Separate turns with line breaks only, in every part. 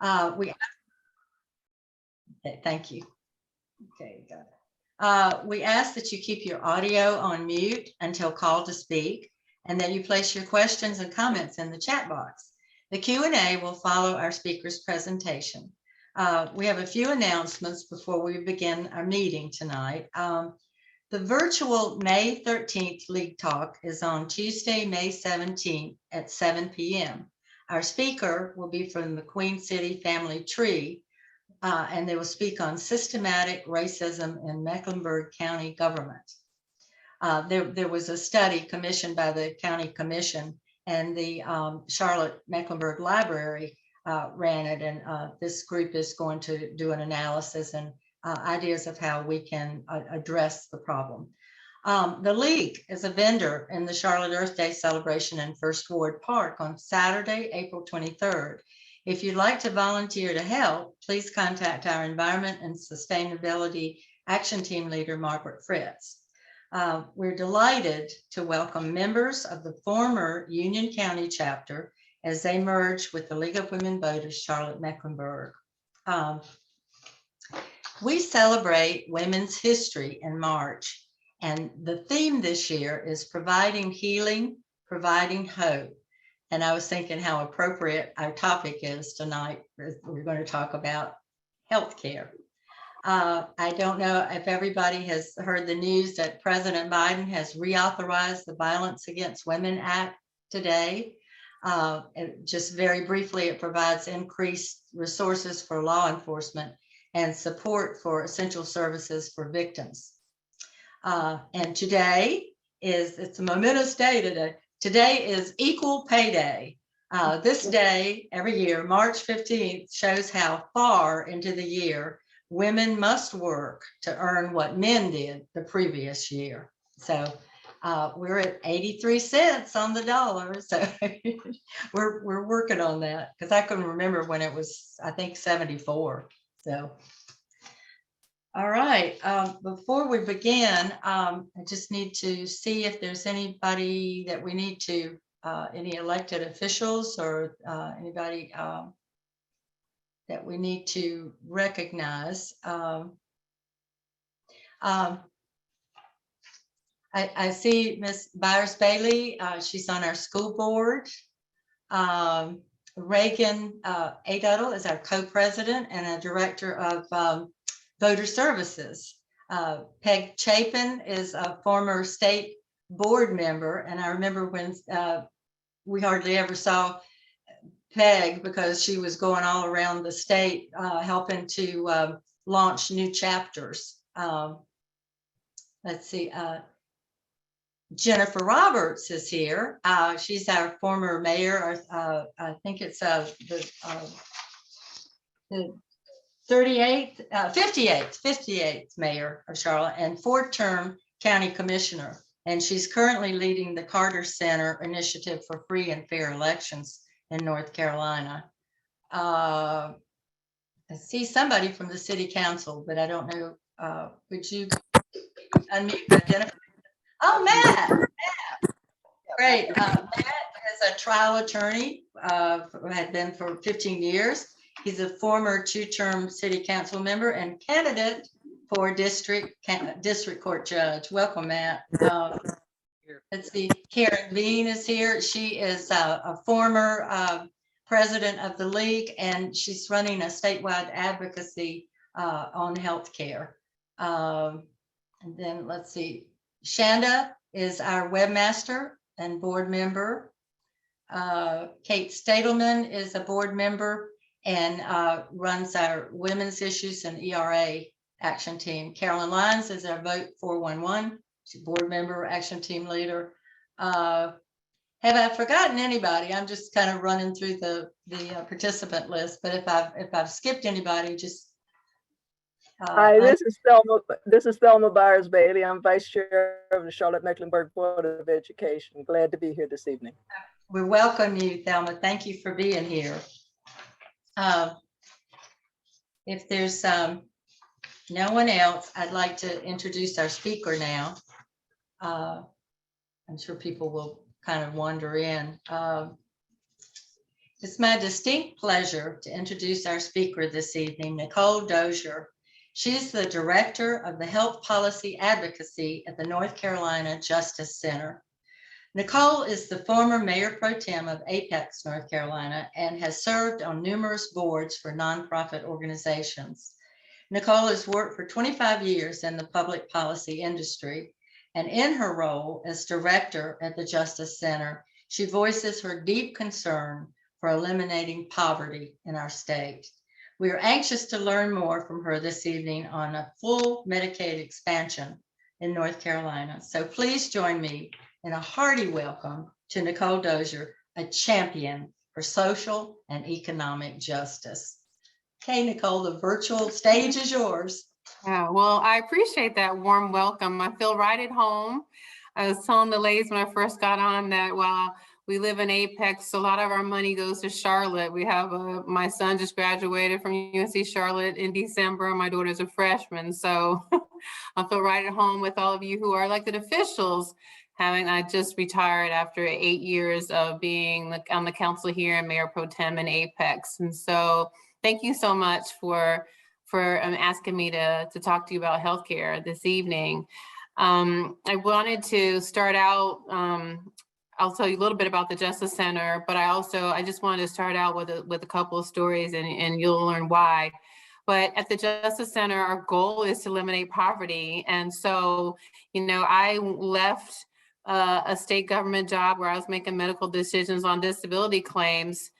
We okay, thank you. Okay, got it. We ask that you keep your audio on mute until called to speak, and that you place your questions and comments in the chat box. The Q&A will follow our speaker's presentation. We have a few announcements before we begin our meeting tonight. The virtual May 13th League Talk is on Tuesday, May 17th at 7 p.m. Our speaker will be from the Queen City Family Tree, and they will speak on systematic racism in Mecklenburg County government. There was a study commissioned by the County Commission, and the Charlotte-Mecklenburg Library ran it, and this group is going to do an analysis and ideas of how we can address the problem. The League is a vendor in the Charlotte Earth Day celebration in First Ward Park on Saturday, April 23rd. If you'd like to volunteer to help, please contact our Environment and Sustainability Action Team leader, Margaret Fritz. We're delighted to welcome members of the former Union County chapter as they merge with the League of Women Voters Charlotte-Mecklenburg. We celebrate women's history in March, and the theme this year is providing healing, providing hope. And I was thinking how appropriate our topic is tonight. We're going to talk about healthcare. I don't know if everybody has heard the news that President Biden has reauthorized the Violence Against Women Act today. Just very briefly, it provides increased resources for law enforcement and support for essential services for victims. And today it's a momentous day today. Today is Equal Pay Day. This day every year, March 15th, shows how far into the year women must work to earn what men did the previous year. So we're at 83 cents on the dollar. So we're working on that, because I couldn't remember when it was, I think, 74. So, all right, before we begin, I just need to see if there's anybody that we need to, any elected officials or anybody that we need to recognize. I see Miss Byers Bailey, she's on our school board. Reagan Aduddle is our co-president and a director of Voter Services. Peg Chapin is a former state board member, and I remember when we hardly ever saw Peg because she was going all around the state helping to launch new chapters. Let's see, Jennifer Roberts is here. She's our former mayor. I think it's the 58th mayor of Charlotte and fourth-term county commissioner. And she's currently leading the Carter Center Initiative for Free and Fair Elections in North Carolina. I see somebody from the city council, but I don't know. Would you unmute, identify? Oh, Matt. Great. Matt is a trial attorney, had been for 15 years. He's a former two-term city council member and candidate for district court judge. Welcome, Matt. Let's see, Karen Bean is here. She is a former president of the league, and she's running a statewide advocacy on healthcare. And then let's see, Shanda is our webmaster and board member. Kate Stadelman is a board member and runs our women's issues and ERA action team. Carolyn Lyons is our Vote 411. She's a board member, action team leader. Have I forgotten anybody? I'm just kind of running through the participant list, but if I've skipped anybody, just.
Hi, this is Thelma Byers Bailey. I'm vice chair of the Charlotte-Mecklenburg Board of Education. Glad to be here this evening.
We welcome you, Thelma. Thank you for being here. If there's no one else, I'd like to introduce our speaker now. I'm sure people will kind of wander in. It's my distinct pleasure to introduce our speaker this evening, Nicole Dozier. She's the Director of the Health Policy Advocacy at the North Carolina Justice Center. Nicole is the former Mayor Pro Tem of Apex, North Carolina, and has served on numerous boards for nonprofit organizations. Nicole has worked for 25 years in the public policy industry, and in her role as Director at the Justice Center, she voices her deep concern for eliminating poverty in our state. We are anxious to learn more from her this evening on a full Medicaid expansion in North Carolina. So please join me in a hearty welcome to Nicole Dozier, a champion for social and economic justice. Okay, Nicole, the virtual stage is yours.
Yeah, well, I appreciate that warm welcome. I feel right at home. I was telling the ladies when I first got on that while we live in Apex, a lot of our money goes to Charlotte. We have my son just graduated from UNC Charlotte in December. My daughter's a freshman. So I feel right at home with all of you who are elected officials. I just retired after 8 years of being on the council here and Mayor Pro Tem in Apex. And so thank you so much for asking me to talk to you about healthcare this evening. I wanted to start out, I'll tell you a little bit about the Justice Center, but I just wanted to start out with a couple of stories and you'll learn why. But at the Justice Center, our goal is to eliminate poverty. And so, I left a state government job where I was making medical decisions on disability claims,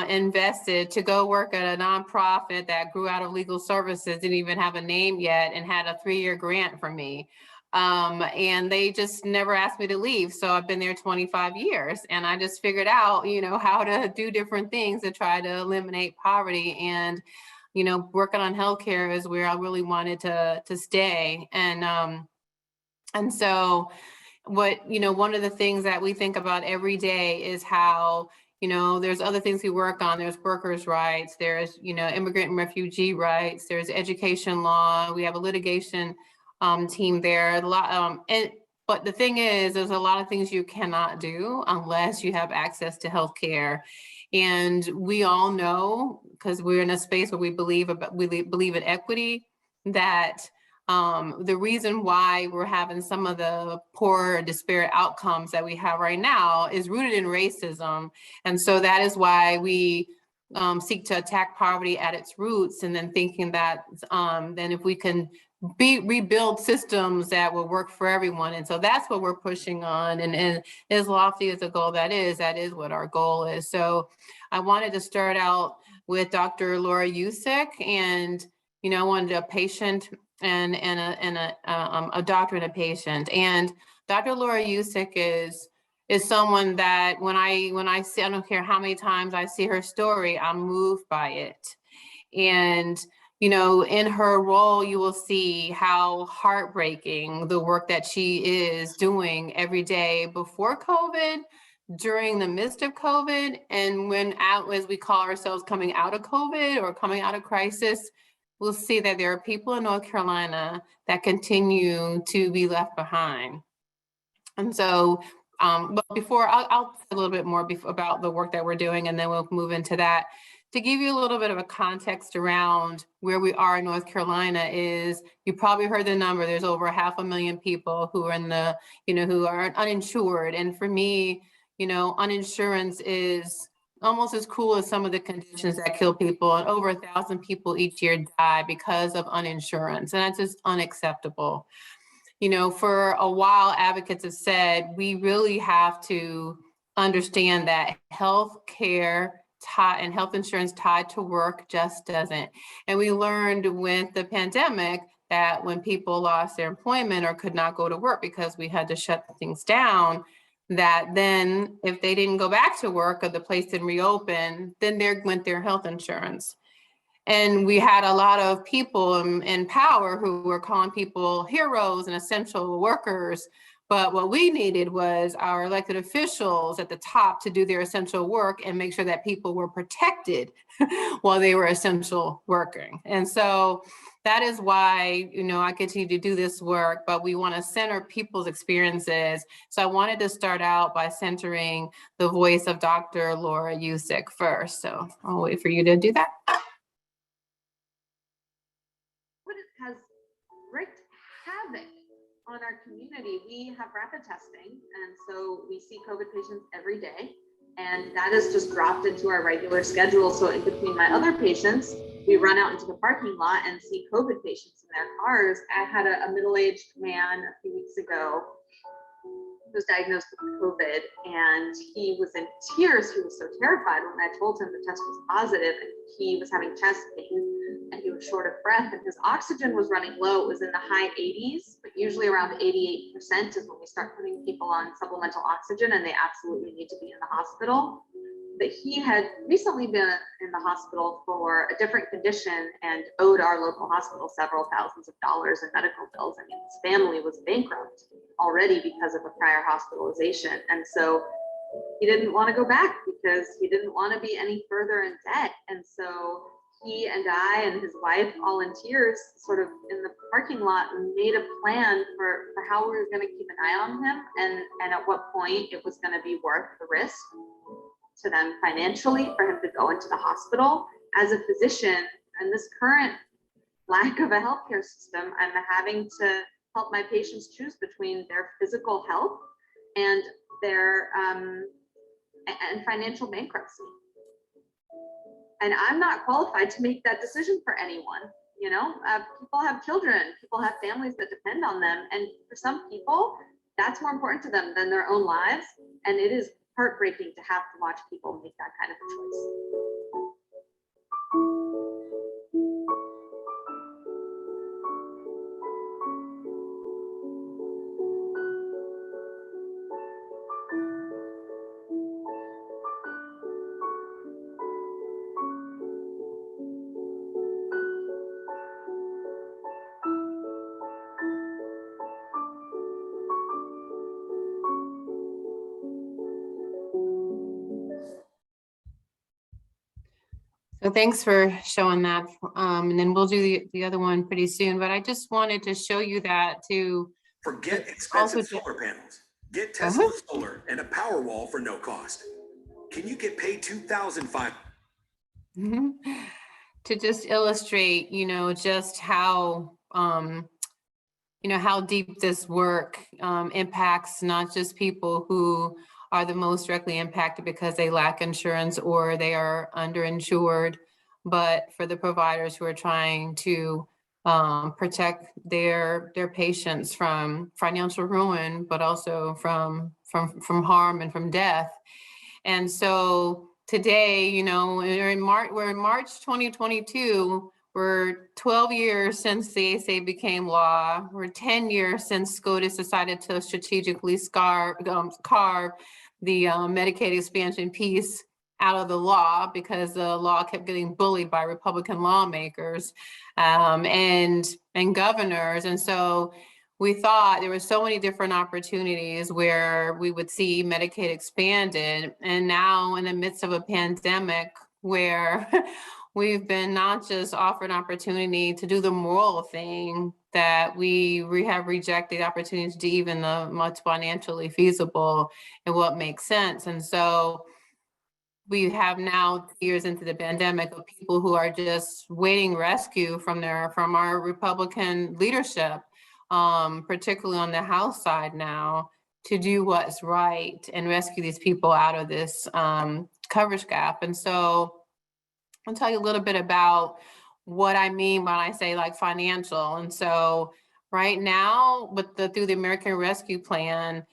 invested to go work at a nonprofit that grew out of legal services, didn't even have a name yet, and had a 3-year grant for me. And they just never asked me to leave. So I've been there 25 years and I just figured out, how to do different things to try to eliminate poverty. And, working on healthcare is where I really wanted to stay. And so one of the things that we think about every day is how, there's other things we work on. There's workers' rights, there's, immigrant and refugee rights, there's education law. We have a litigation team there. But the thing is, there's a lot of things you cannot do unless you have access to healthcare. And we all know, because we're in a space where we believe in equity, that the reason why we're having some of the poor, disparate outcomes that we have right now is rooted in racism. And so that is why we seek to attack poverty at its roots, and then thinking that then if we can rebuild systems that will work for everyone. And so that's what we're pushing on. And as lofty as a goal that is what our goal is. So I wanted to start out with Dr. Laura Yousek, and I wanted a patient and a doctor and a patient. And Dr. Laura Yousek is someone that when I see, I don't care how many times I see her story, I'm moved by it. And in her role, you will see how heartbreaking the work that she is doing every day before COVID, during the midst of COVID, and as we call ourselves coming out of COVID or coming out of crisis, we'll see that there are people in North Carolina that continue to be left behind. And so, but before, I'll say a little bit more about the work that we're doing, and then we'll move into that. To give you a little bit of a context around where we are in North Carolina is, you probably heard the number, there's over 500,000 people who are who are uninsured. And for me, uninsurance is almost as cruel as some of the conditions that kill people. And over 1,000 people each year die because of uninsurance. And that's just unacceptable. For a while, advocates have said, we really have to understand that health care and health insurance tied to work just doesn't. And we learned with the pandemic that when people lost their employment or could not go to work because we had to shut things down, that then if they didn't go back to work or the place didn't reopen, then there went their health insurance. And we had a lot of people in power who were calling people heroes and essential workers. But what we needed was our elected officials at the top to do their essential work and make sure that people were protected while they were essential working. And so that is why, I continue to do this work, but we want to center people's experiences. So I wanted to start out by centering the voice of Dr. Laura Yousek first. So I'll wait for you to do that.
What it has wreaked havoc on our community. We have rapid testing, and so we see COVID patients every day, and that is just dropped into our regular schedule. So in between my other patients, we run out into the parking lot and see COVID patients in their cars. I had a middle-aged man a few weeks ago who was diagnosed with COVID, and he was in tears. He was so terrified when I told him the test was positive, and he was having chest pain and he was short of breath, and his oxygen was running low. It was in the high 80s, but usually around 88% is when we start putting people on supplemental oxygen and they absolutely need to be in the hospital. But he had recently been in the hospital for a different condition and owed our local hospital several thousands of dollars in medical bills. I mean, his family was bankrupt already because of a prior hospitalization. And so he didn't want to go back because he didn't want to be any further in debt. And so he and I and his wife, all in tears, sort of in the parking lot, made a plan for how we were going to keep an eye on him and at what point it was going to be worth the risk to them financially for him to go into the hospital. As a physician, and this current lack of a healthcare system, I'm having to help my patients choose between their physical health and their and financial bankruptcy. And I'm not qualified to make that decision for anyone. People have children, people have families that depend on them. And for some people, that's more important to them than their own lives. And it is heartbreaking to have to watch people make that kind of a choice.
So thanks for showing that. And then we'll do the other one pretty soon, but I just wanted to show you that to
forget expensive solar panels. Get Tesla solar and a power wall for no cost. Can you get paid $2,500?
To just illustrate, just how, how deep this work impacts not just people who are the most directly impacted because they lack insurance or they are underinsured, but for the providers who are trying to protect their patients from financial ruin, but also from harm and from death. And so today, we're in March 2022. We're 12 years since the ACA became law. We're 10 years since SCOTUS decided to strategically carve the Medicaid expansion piece out of the law because the law kept getting bullied by Republican lawmakers and governors. And so we thought there were so many different opportunities where we would see Medicaid expanded. And now in the midst of a pandemic where we've been not just offered opportunity to do the moral thing, that we have rejected opportunities to do even the much financially feasible and what makes sense. And so we have now years into the pandemic of people who are just waiting rescue from our Republican leadership, particularly on the House side now, to do what's right and rescue these people out of this coverage gap. And so I'll tell you a little bit about what I mean when I say like financial. And so right now through the American Rescue Plan,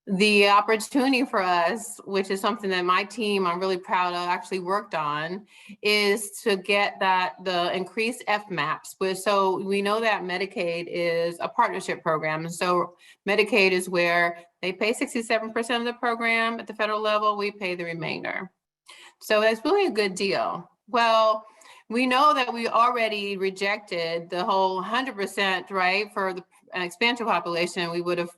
the opportunity for us, which is something that my team, I'm really proud of, actually worked on, is to get the increased FMAPs. So we know that Medicaid is a partnership program. And so Medicaid is where they pay 67% of the program at the federal level, we pay the remainder. So that's really a good deal. Well, we know that we already rejected the whole 100%, right? For the expansion population, we would have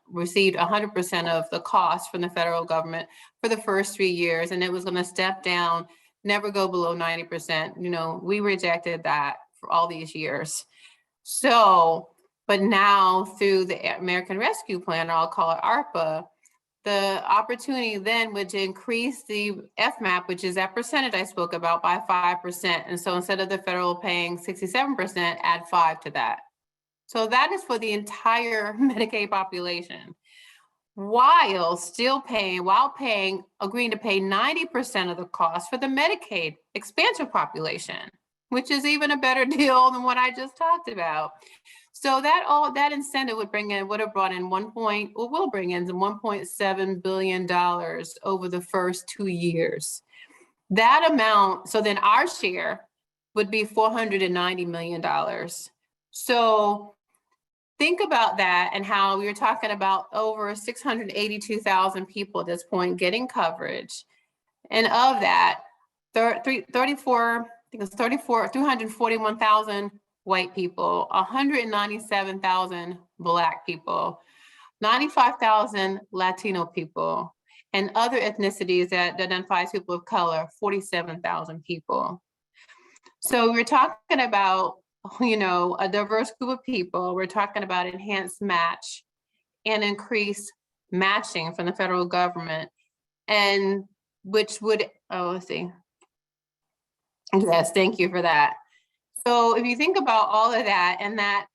received 100% of the cost from the federal government for the first 3 years, and it was going to step down, never go below 90%. We rejected that for all these years. So, but now through the American Rescue Plan, or I'll call it ARPA, the opportunity then would increase the FMAP, which is that percentage I spoke about, by 5%. And so instead of the federal paying 67%, add 5 to that. So that is for the entire Medicaid population, while agreeing to pay 90% of the cost for the Medicaid expansion population, which is even a better deal than what I just talked about. So that incentive will bring in $1.7 billion over the first 2 years. That amount, so then our share would be $490 million. So think about that, and how we were talking about over 682,000 people at this point getting coverage. And of that, 341,000 white people, 197,000 Black people, 95,000 Latino people, and other ethnicities that identify as people of color, 47,000 people. So we're talking about, a diverse group of people. We're talking about enhanced match and increased matching from the federal government, and which would, let's see. Yes, thank you for that. So if you think about all of that, and that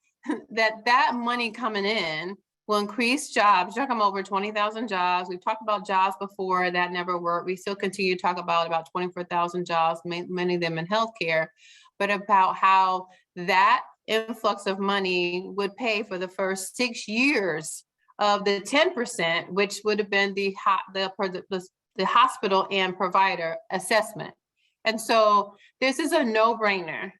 money coming in will increase jobs. You're talking over 20,000 jobs. We've talked about jobs before that never worked. We still continue to talk about 24,000 jobs, many of them in healthcare, but about how that influx of money would pay for the first 6 years of the 10%, which would have been the hospital and provider assessment. And so this is a no-brainer.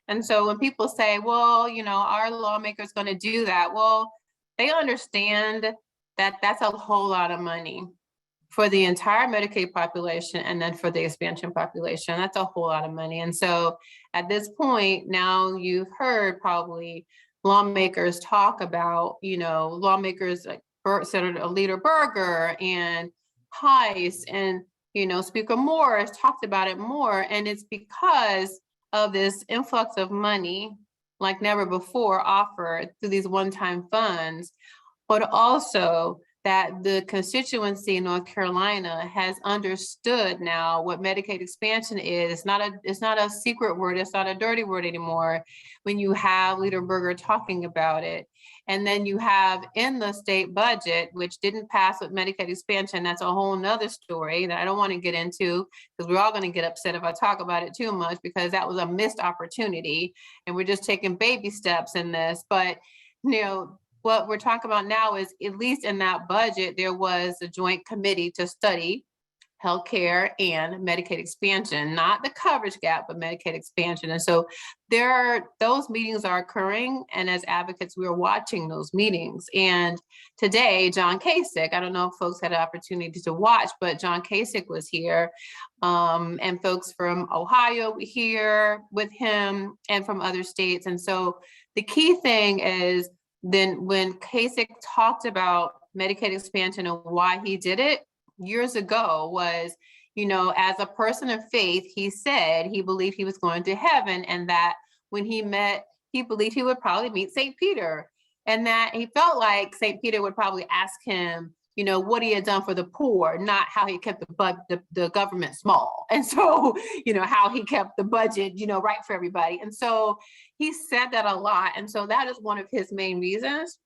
And so when people say, well, our lawmaker's going to do that, well, they understand that that's a whole lot of money for the entire Medicaid population, and then for the expansion population. That's a whole lot of money. And so at this point, now you've heard probably lawmakers talk about, lawmakers like Senator Leader Berger and Heiss and, Speaker Morris talked about it more. And it's because of this influx of money like never before offered through these one-time funds, but also that the constituency in North Carolina has understood now what Medicaid expansion is. It's not a secret word. It's not a dirty word anymore when you have Leader Berger talking about it. And then you have in the state budget, which didn't pass with Medicaid expansion. That's a whole nother story that I don't want to get into, because we're all going to get upset if I talk about it too much, because that was a missed opportunity and we're just taking baby steps in this. But, what we're talking about now is, at least in that budget, there was a joint committee to study healthcare and Medicaid expansion, not the coverage gap, but Medicaid expansion. And so those meetings are occurring. And as advocates, we are watching those meetings. And today, John Kasich, I don't know if folks had an opportunity to watch, but John Kasich was here, and folks from Ohio were here with him, and from other states. And so the key thing is, then when Kasich talked about Medicaid expansion and why he did it years ago was, as a person of faith, he said he believed he was going to heaven, and that when he believed he would probably meet St. Peter, and that he felt like St. Peter would probably ask him, what he had done for the poor, not how he kept the government small. And so, how he kept the budget, right for everybody. And so he said that a lot. And so that is one of his main reasons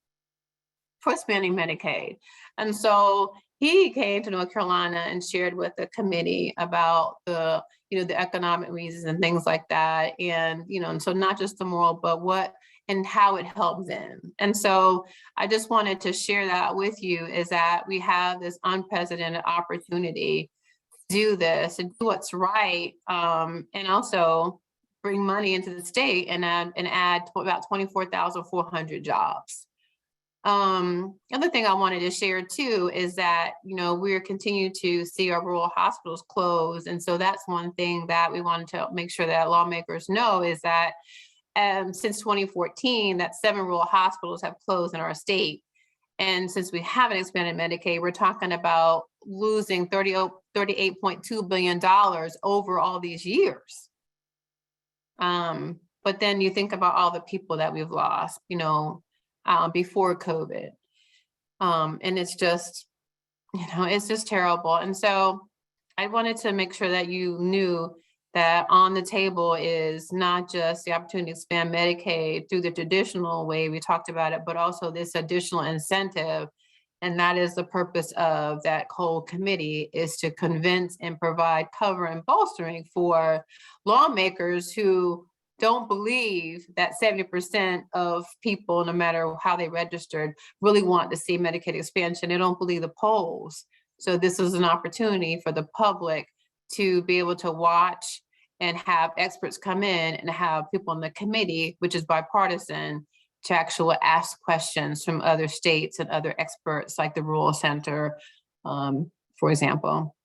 for spending Medicaid. And so he came to North Carolina and shared with the committee about the economic reasons and things like that. And, and so not just the moral, but what and how it helps them. And so I just wanted to share that with you, is that we have this unprecedented opportunity to do this and do what's right, and also bring money into the state and add about 24,400 jobs. Other thing I wanted to share too is that, we're continuing to see our rural hospitals close. And so that's one thing that we wanted to make sure that lawmakers know, is that since 2014, that 7 rural hospitals have closed in our state. And since we haven't expanded Medicaid, we're talking about losing $38.2 billion over all these years. But then you think about all the people that we've lost, you know, before COVID. And it's just, you know, it's just terrible. And so I wanted to make sure that you knew that on the table is not just the opportunity to expand Medicaid through the traditional way we talked about it, but also this additional incentive. And that is the purpose of that whole committee, is to convince and provide cover and bolstering for lawmakers who don't believe that 70% of people, no matter how they registered, really want to see Medicaid expansion. They don't believe the polls. So this is an opportunity for the public to be able to watch and have experts come in and have people on the committee, which is bipartisan, to actually ask questions from other states and other experts like the Rural Center, for example.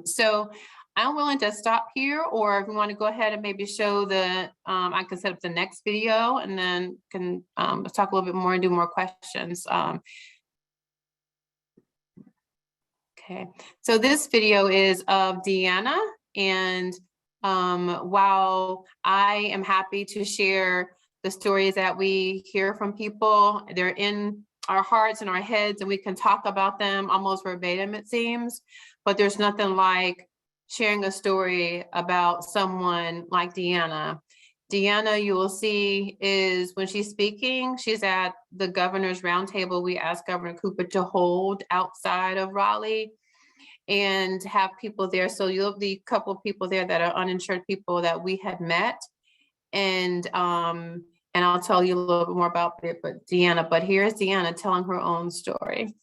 So I'm willing to stop here, or if you want to go ahead and maybe show the, I can set up the next video and then can talk a little bit more and do more questions. Okay, so this video is of Deanna, and while I am happy to share the stories that we hear from people, they're in our hearts and our heads, and we can talk about them almost verbatim, it seems, but there's nothing like sharing a story about someone like Deanna. Deanna, you will see, is when she's speaking, she's at the governor's roundtable we asked Governor Cooper to hold outside of Raleigh and have people there. So you'll be a couple of people there that are uninsured people that we had met. And I'll tell you a little bit more about it, but Deanna, but here's Deanna telling her own story.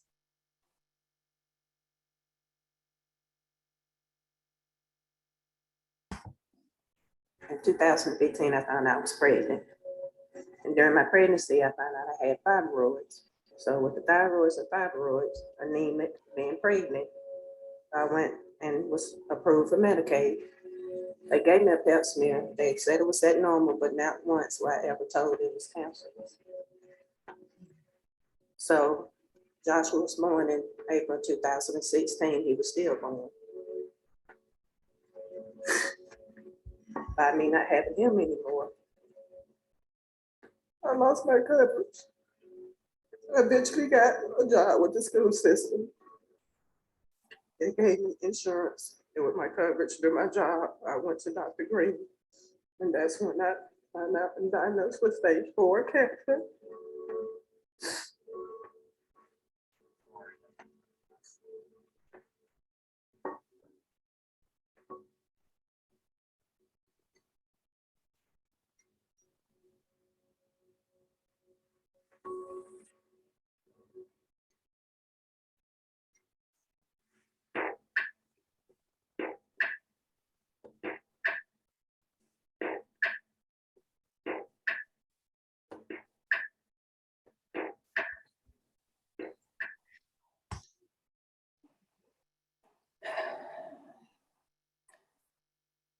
In 2015, I found out I was pregnant. And during my pregnancy, I found out I had fibroids. So with the thyroids and fibroids, anemic, being pregnant, I went and was approved for Medicaid. They gave me a pap smear. They said it was at normal, but not once were I ever told it was cancerous. So Joshua was born in April 2016. He was still born. By me not having him anymore, I lost my coverage. I eventually got a job with the school system. They gave me insurance. And with my coverage through my job, I went to Dr. Green. And that's when I found out and diagnosed with stage 4 cancer.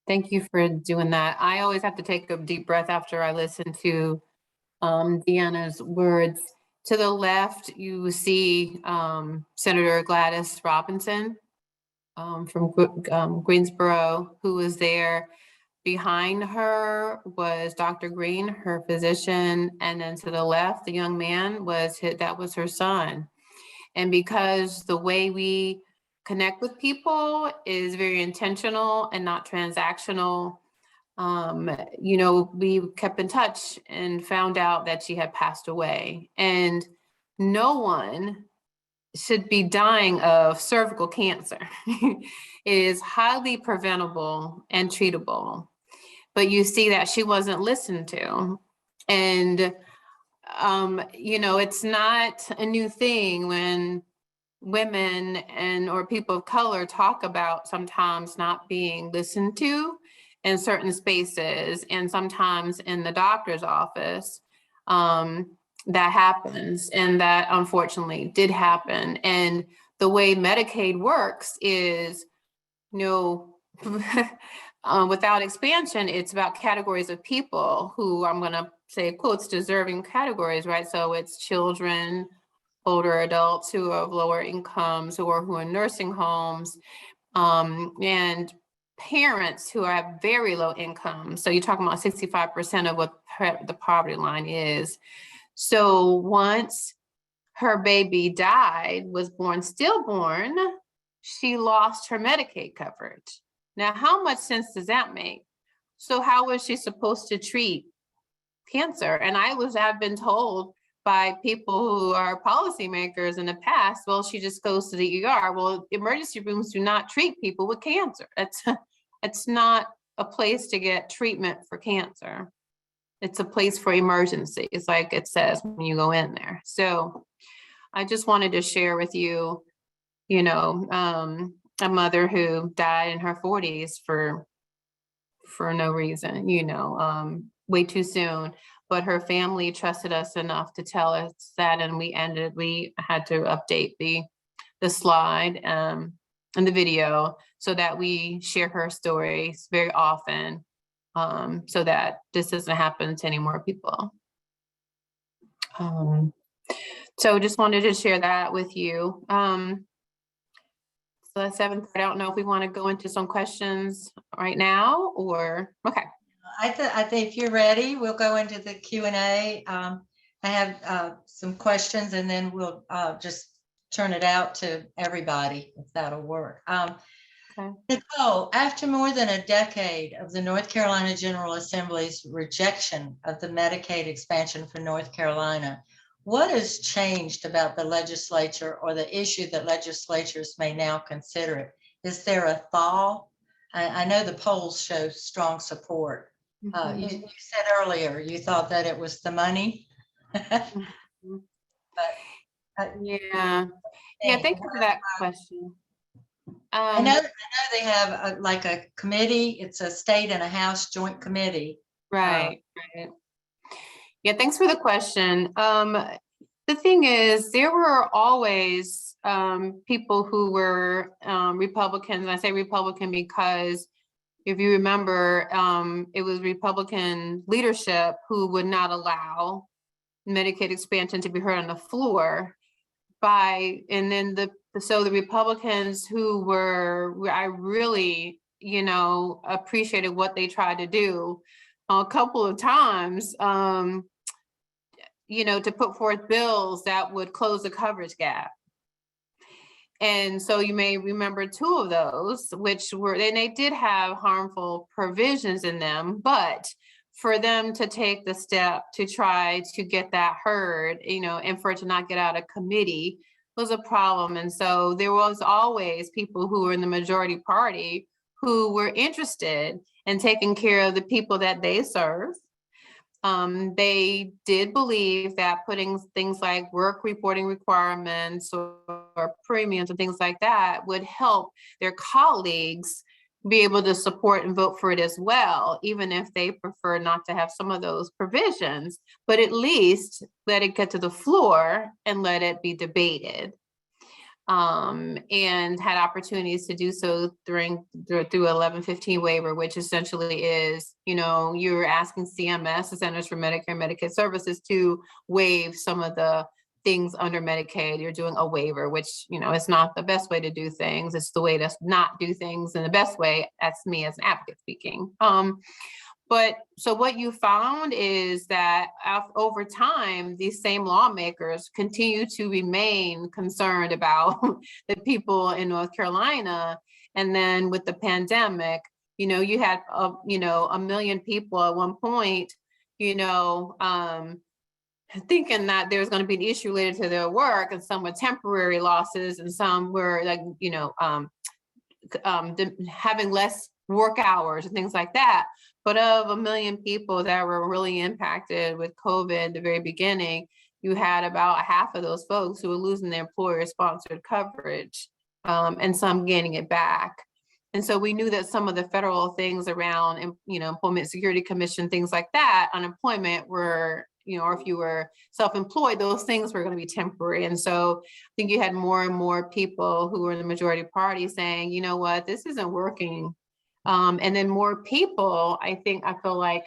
Thank you for doing that. I always have to take a deep breath after I listen to Deanna's words. To the left, you see Senator Gladys Robinson from Greensboro, who was there. Behind her was Dr. Green, her physician, and then to the left, the young man that was her son. And because the way we connect with people is very intentional and not transactional, you know, we kept in touch and found out that she had passed away. And no one should be dying of cervical cancer. It is highly preventable and treatable. But you see that she wasn't listened to. And, you know, it's not a new thing when women or people of color talk about sometimes not being listened to in certain spaces, and sometimes in the doctor's office, that happens, and that unfortunately did happen. And the way Medicaid works is, you know, without expansion, it's about categories of people who, I'm gonna say quotes, deserving categories, right? So it's children, older adults who are of lower incomes, who are in nursing homes. And parents who have very low income. So you're talking about 65% of what the poverty line is. So once her baby died, was born stillborn, she lost her Medicaid coverage. Now, how much sense does that make? So how was she supposed to treat cancer? And I've been told by people who are policymakers in the past, well, she just goes to the ER. Well, emergency rooms do not treat people with cancer. It's not a place to get treatment for cancer. It's a place for emergency. It's like it says when you go in there. So I just wanted to share with you, a mother who died in her 40s for no reason, way too soon. But her family trusted us enough to tell us that, and we had to update the slide and the video so that we share her stories very often, so that this doesn't happen to any more people. So just wanted to share that with you. So that's 7:30. I don't know if we want to go into some questions right now or, okay.
I think if you're ready, we'll go into the Q&A. I have some questions, and then we'll just turn it out to everybody, if that'll work.
Okay.
Nicole, after more than a decade of the North Carolina General Assembly's rejection of the Medicaid expansion for North Carolina, what has changed about the legislature or the issue that legislatures may now consider it? Is there a thaw? I know the polls show strong support. You said earlier you thought that it was the money. But,
yeah, thank you for that question.
I know they have like a committee. It's a state and a House joint committee.
Right. Yeah, thanks for the question. The thing is, there were always people who were Republicans. And I say Republican because if you remember, it was Republican leadership who would not allow Medicaid expansion to be heard on the floor. So the Republicans who I really, appreciated what they tried to do a couple of times, to put forth bills that would close the coverage gap. And so you may remember two of those, and they did have harmful provisions in them, but for them to take the step to try to get that heard, and for it to not get out of committee was a problem. And so there was always people who were in the majority party who were interested in taking care of the people that they serve. They did believe that putting things like work reporting requirements or premiums and things like that would help their colleagues be able to support and vote for it as well, even if they prefer not to have some of those provisions, but at least let it get to the floor and let it be debated. And had opportunities to do so through 1115 waiver, which essentially is, you're asking CMS, the Centers for Medicare and Medicaid Services, to waive some of the things under Medicaid. You're doing a waiver, which, is not the best way to do things. It's the way to not do things in the best way. That's me as an advocate speaking. But so what you found is that over time, these same lawmakers continue to remain concerned about the people in North Carolina. And then with the pandemic, you had, 1 million people at one point, thinking that there's going to be an issue related to their work, and some were temporary losses and some were like, having less work hours and things like that. But of 1 million people that were really impacted with COVID at the very beginning, you had about half of those folks who were losing their employer-sponsored coverage, and some gaining it back. And so we knew that some of the federal things around, Employment Security Commission, things like that, unemployment were, or if you were self-employed, those things were going to be temporary. And so I think you had more and more people who were in the majority party saying, you know what, this isn't working. And then more people, I feel like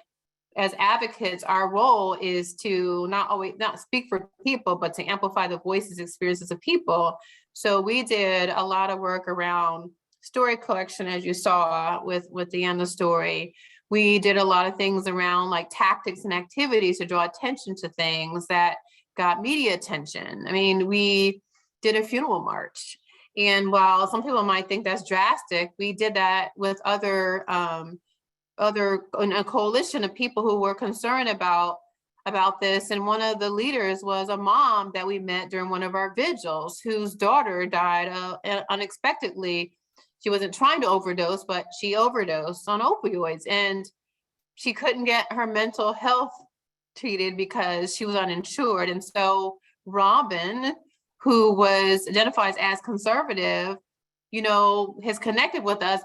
as advocates, our role is to not speak for people, but to amplify the voices, experiences of people. So we did a lot of work around story collection, as you saw with the end of the story. We did a lot of things around like tactics and activities to draw attention to things that got media attention. I mean, we did a funeral march. And while some people might think that's drastic, we did that with a coalition of people who were concerned about this. And one of the leaders was a mom that we met during one of our vigils whose daughter died unexpectedly. She wasn't trying to overdose, but she overdosed on opioids, and she couldn't get her mental health treated because she was uninsured. And so Robin, who identifies as conservative, has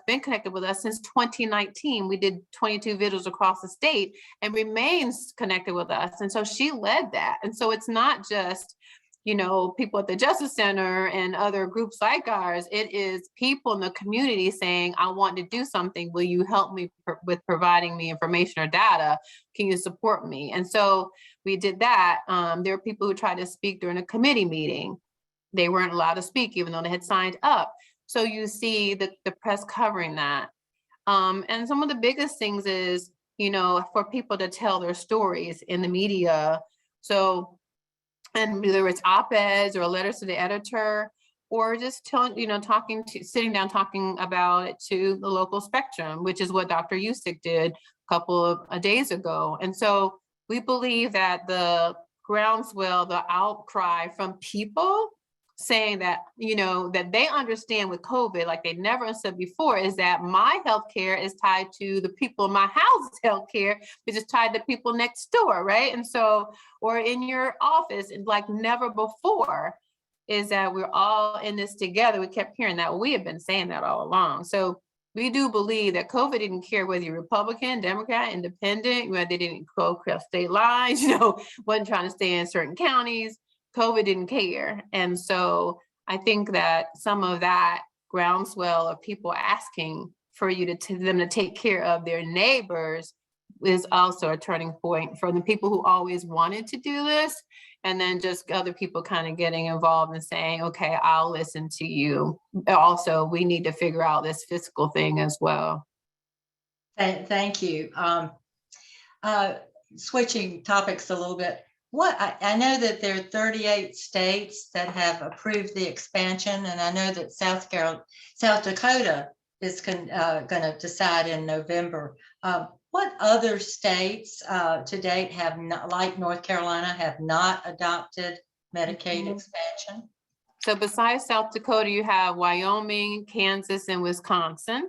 been connected with us since 2019. We did 22 vigils across the state and remains connected with us. And so she led that. And so it's not just, people at the Justice Center and other groups like ours. It is people in the community saying, I want to do something. Will you help me with providing me information or data? Can you support me? And so we did that. There were people who tried to speak during a committee meeting. They weren't allowed to speak, even though they had signed up. So you see the press covering that. And some of the biggest things is, for people to tell their stories in the media. So, and whether it's op-eds or letters to the editor, or just sitting down talking about it to the local spectrum, which is what Dr. Yousek did a couple of days ago. And so we believe that the groundswell, the outcry from people saying that, that they understand with COVID, like they never said before, is that my healthcare is tied to the people in my house's healthcare, which is tied to people next door, right? And so, or in your office, like never before, is that we're all in this together. We kept hearing that. We have been saying that all along. So we do believe that COVID didn't care whether you're Republican, Democrat, Independent, whether they didn't go across state lines, wasn't trying to stay in certain counties. COVID didn't care. And so I think that some of that groundswell of people asking for them to take care of their neighbors is also a turning point for the people who always wanted to do this. And then just other people kind of getting involved and saying, okay, I'll listen to you. Also, we need to figure out this fiscal thing as well.
Thank you. Switching topics a little bit. I know that there are 38 states that have approved the expansion, and I know that South Dakota is going to decide in November. What other states to date have not, like North Carolina, have not adopted Medicaid expansion?
So besides South Dakota, you have Wyoming, Kansas, and Wisconsin.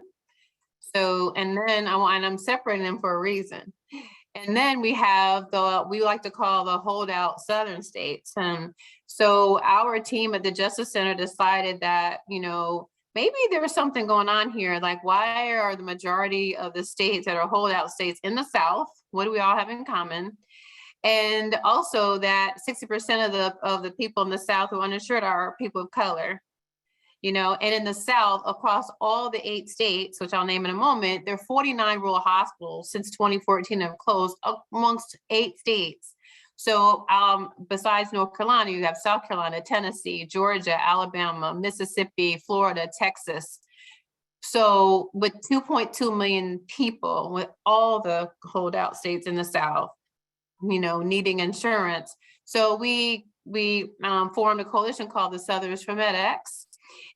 So, and then I'm separating them for a reason. And then we have we like to call the holdout Southern states. So our team at the Justice Center decided that, maybe there's something going on here. Like, why are the majority of the states that are holdout states in the South? What do we all have in common? And also that 60% of the people in the South who are uninsured are people of color. And in the South, across all the 8 states, which I'll name in a moment, there are 49 rural hospitals since 2014 have closed amongst 8 states. So besides North Carolina, you have South Carolina, Tennessee, Georgia, Alabama, Mississippi, Florida, Texas. So with 2.2 million people, with all the holdout states in the South, needing insurance. So we formed a coalition called the Southerners for MedX.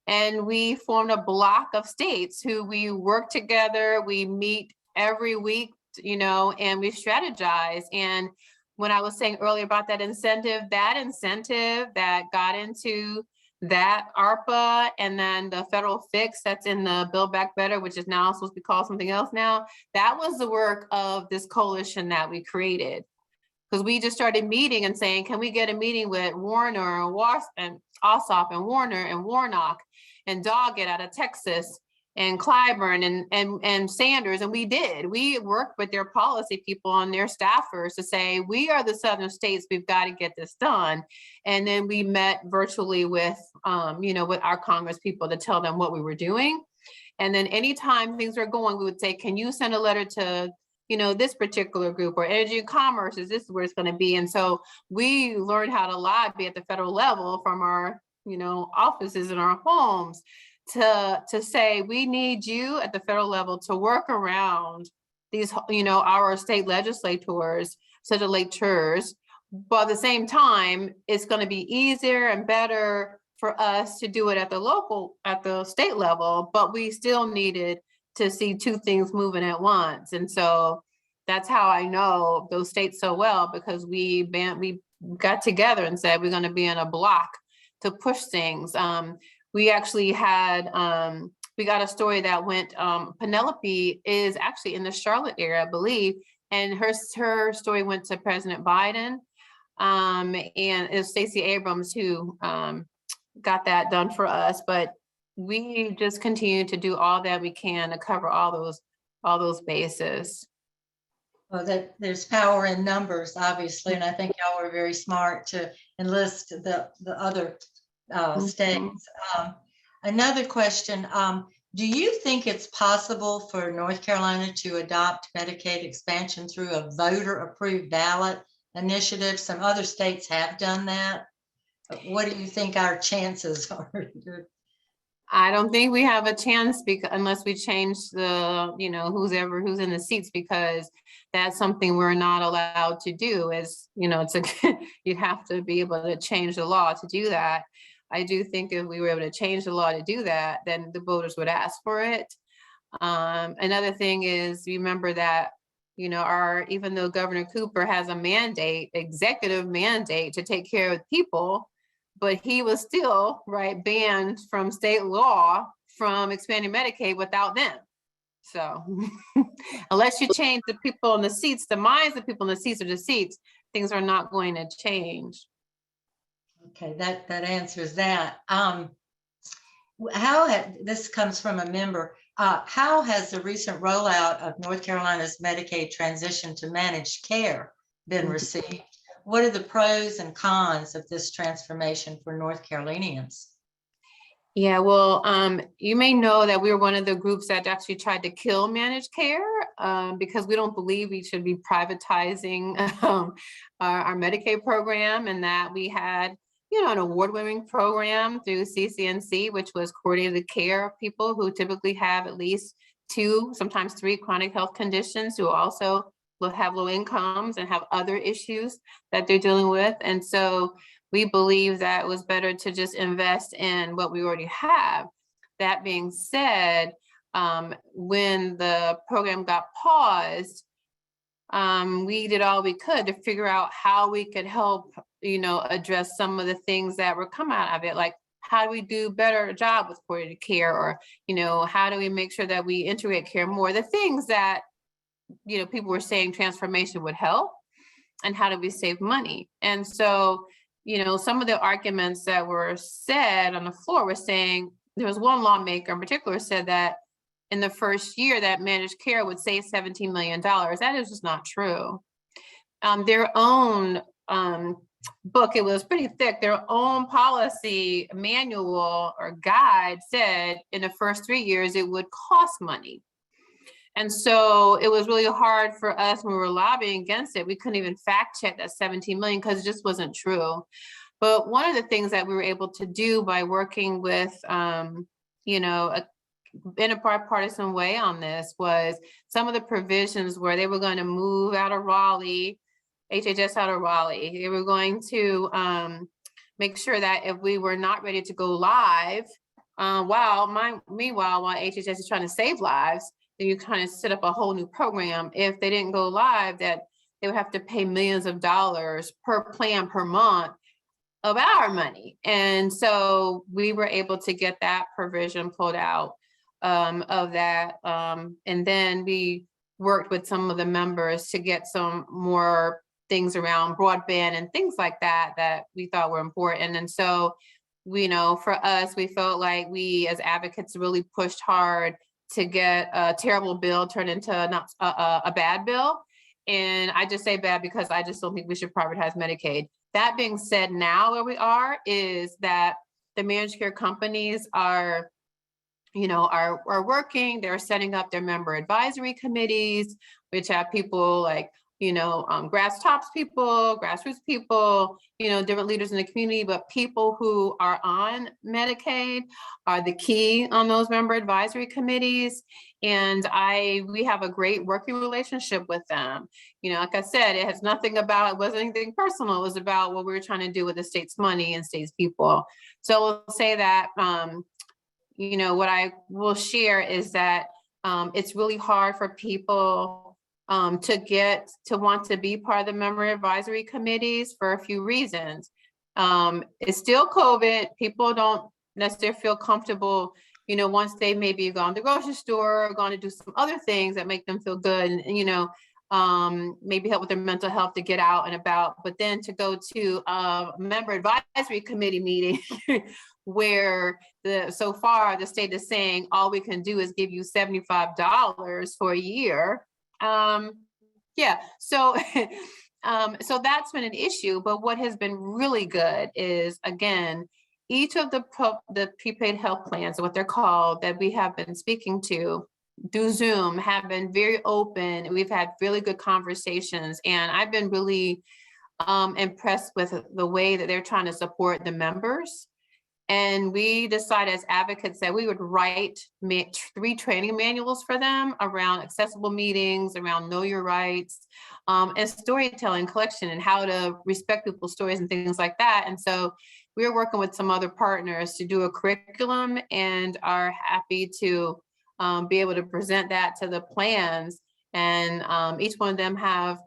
And we formed a block of states who we work together. We meet every week, and we strategize. And when I was saying earlier about that incentive that got into that ARPA and then the federal fix that's in the Build Back Better, which is now supposed to be called something else now, that was the work of this coalition that we created. Because we just started meeting and saying, can we get a meeting with Warner and Ossoff and Warner and Warnock and Doggett out of Texas and Clyburn and Sanders? And we did. We worked with their policy people and their staffers to say, we are the Southern states, we've got to get this done. And then we met virtually with, with our Congress people to tell them what we were doing. And then anytime things were going, we would say, can you send a letter to this particular group, or energy and commerce, this is where it's going to be. And so we learned how to lobby at the federal level from our, offices in our homes to say, we need you at the federal level to work around these, our state legislators, but at the same time, it's going to be easier and better for us to do it at the state level, but we still needed to see two things moving at once. And so that's how I know those states so well, because we got together and said, we're going to be in a block to push things. We actually had, we got a story that went, Penelope is actually in the Charlotte area, I believe, and her story went to President Biden, and it was Stacey Abrams who got that done for us. But we just continue to do all that we can to cover all those bases.
Well, there's power in numbers, obviously, and I think y'all were very smart to enlist the other states. Another question, do you think it's possible for North Carolina to adopt Medicaid expansion through a voter-approved ballot initiative? Some other states have done that. What do you think our chances are?
I don't think we have a chance unless we change the, who's in the seats, because that's something we're not allowed to do. You'd have to be able to change the law to do that. I do think if we were able to change the law to do that, then the voters would ask for it. Another thing is, remember that, even though Governor Cooper has a mandate, executive mandate to take care of people, but he was still banned from state law from expanding Medicaid without them. So unless you change the people in the seats, the minds of people in the seats or the seats, things are not going to change.
Okay, that answers that. This comes from a member. How has the recent rollout of North Carolina's Medicaid transition to managed care been received? What are the pros and cons of this transformation for North Carolinians?
Yeah, well, you may know that we were one of the groups that actually tried to kill managed care because we don't believe we should be privatizing our Medicaid program, and that we had, an award-winning program through CCNC, which was coordinated care of people who typically have at least 2, sometimes 3 chronic health conditions, who also will have low incomes and have other issues that they're dealing with. And so we believe that it was better to just invest in what we already have. That being said, when the program got paused, we did all we could to figure out how we could help, address some of the things that were coming out of it. Like, how do we do better job with coordinated care? Or, how do we make sure that we integrate care more? The things that people were saying transformation would help, and how do we save money? And so, some of the arguments that were said on the floor were saying, there was one lawmaker in particular said that in the first year that managed care would save $17 million. That is just not true. Their own book, it was pretty thick, their own policy manual or guide said in the first 3 years it would cost money. And so it was really hard for us when we were lobbying against it. We couldn't even fact check that 17 million because it just wasn't true. But one of the things that we were able to do by working with, in a bipartisan way on this was some of the provisions where they were going to move out of Raleigh, HHS out of Raleigh. They were going to make sure that if we were not ready to go live, while HHS is trying to save lives, then you kind of set up a whole new program. If they didn't go live, that they would have to pay millions of dollars per plan per month of our money. And so we were able to get that provision pulled out of that. And then we worked with some of the members to get some more things around broadband and things like that that we thought were important. And so, for us, we felt like we as advocates really pushed hard to get a terrible bill turned into not a bad bill. And I just say bad because I just don't think we should privatize Medicaid. That being said, now where we are is that the managed care companies are working. They're setting up their member advisory committees, which have people like grass tops people, grassroots people, different leaders in the community, but people who are on Medicaid are the key on those member advisory committees. And we have a great working relationship with them. Like I said, it wasn't anything personal. It was about what we were trying to do with the state's money and state's people. So we'll say that, what I will share is that it's really hard for people to want to be part of the member advisory committees for a few reasons. It's still COVID. People don't necessarily feel comfortable, once they maybe gone to the grocery store or gone to do some other things that make them feel good and maybe help with their mental health to get out and about, but then to go to a member advisory committee meeting where so far the state is saying all we can do is give you $75 for a year. So that's been an issue, but what has been really good is, again, each of the prepaid health plans, what they're called, that we have been speaking to through Zoom have been very open. We've had really good conversations, and I've been really impressed with the way that they're trying to support the members. And we decided as advocates that we would write 3 training manuals for them around accessible meetings, around know your rights, and storytelling collection and how to respect people's stories and things like that. And so we're working with some other partners to do a curriculum and are happy to be able to present that to the plans. And each one of them have,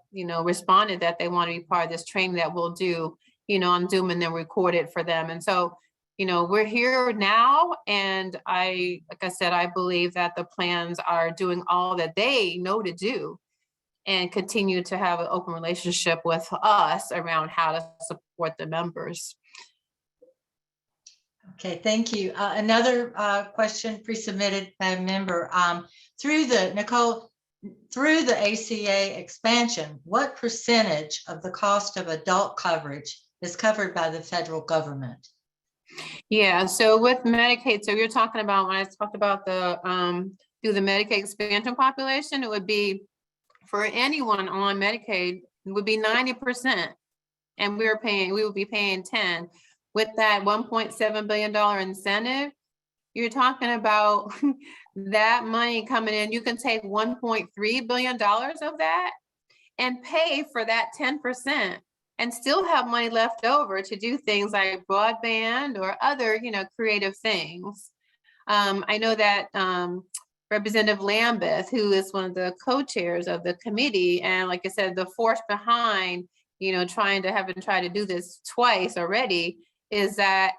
responded that they want to be part of this training that we'll do, on Zoom and then record it for them. And so we're here now, and like I said, I believe that the plans are doing all that they know to do and continue to have an open relationship with us around how to support the members.
Okay, thank you. Another question pre-submitted by a member. Nicole, through the ACA expansion, what percentage of the cost of adult coverage is covered by the federal government?
Yeah, so with Medicaid, so you're talking about, when I talked about through the Medicaid expansion population, it would be for anyone on Medicaid, it would be 90%. And we would be paying 10. With that $1.7 billion incentive, you're talking about that money coming in. You can take $1.3 billion of that and pay for that 10%. And still have money left over to do things like broadband or other, creative things. I know that Representative Lambeth, who is one of the co-chairs of the committee, and like I said, the force behind, trying to do this twice already, is that,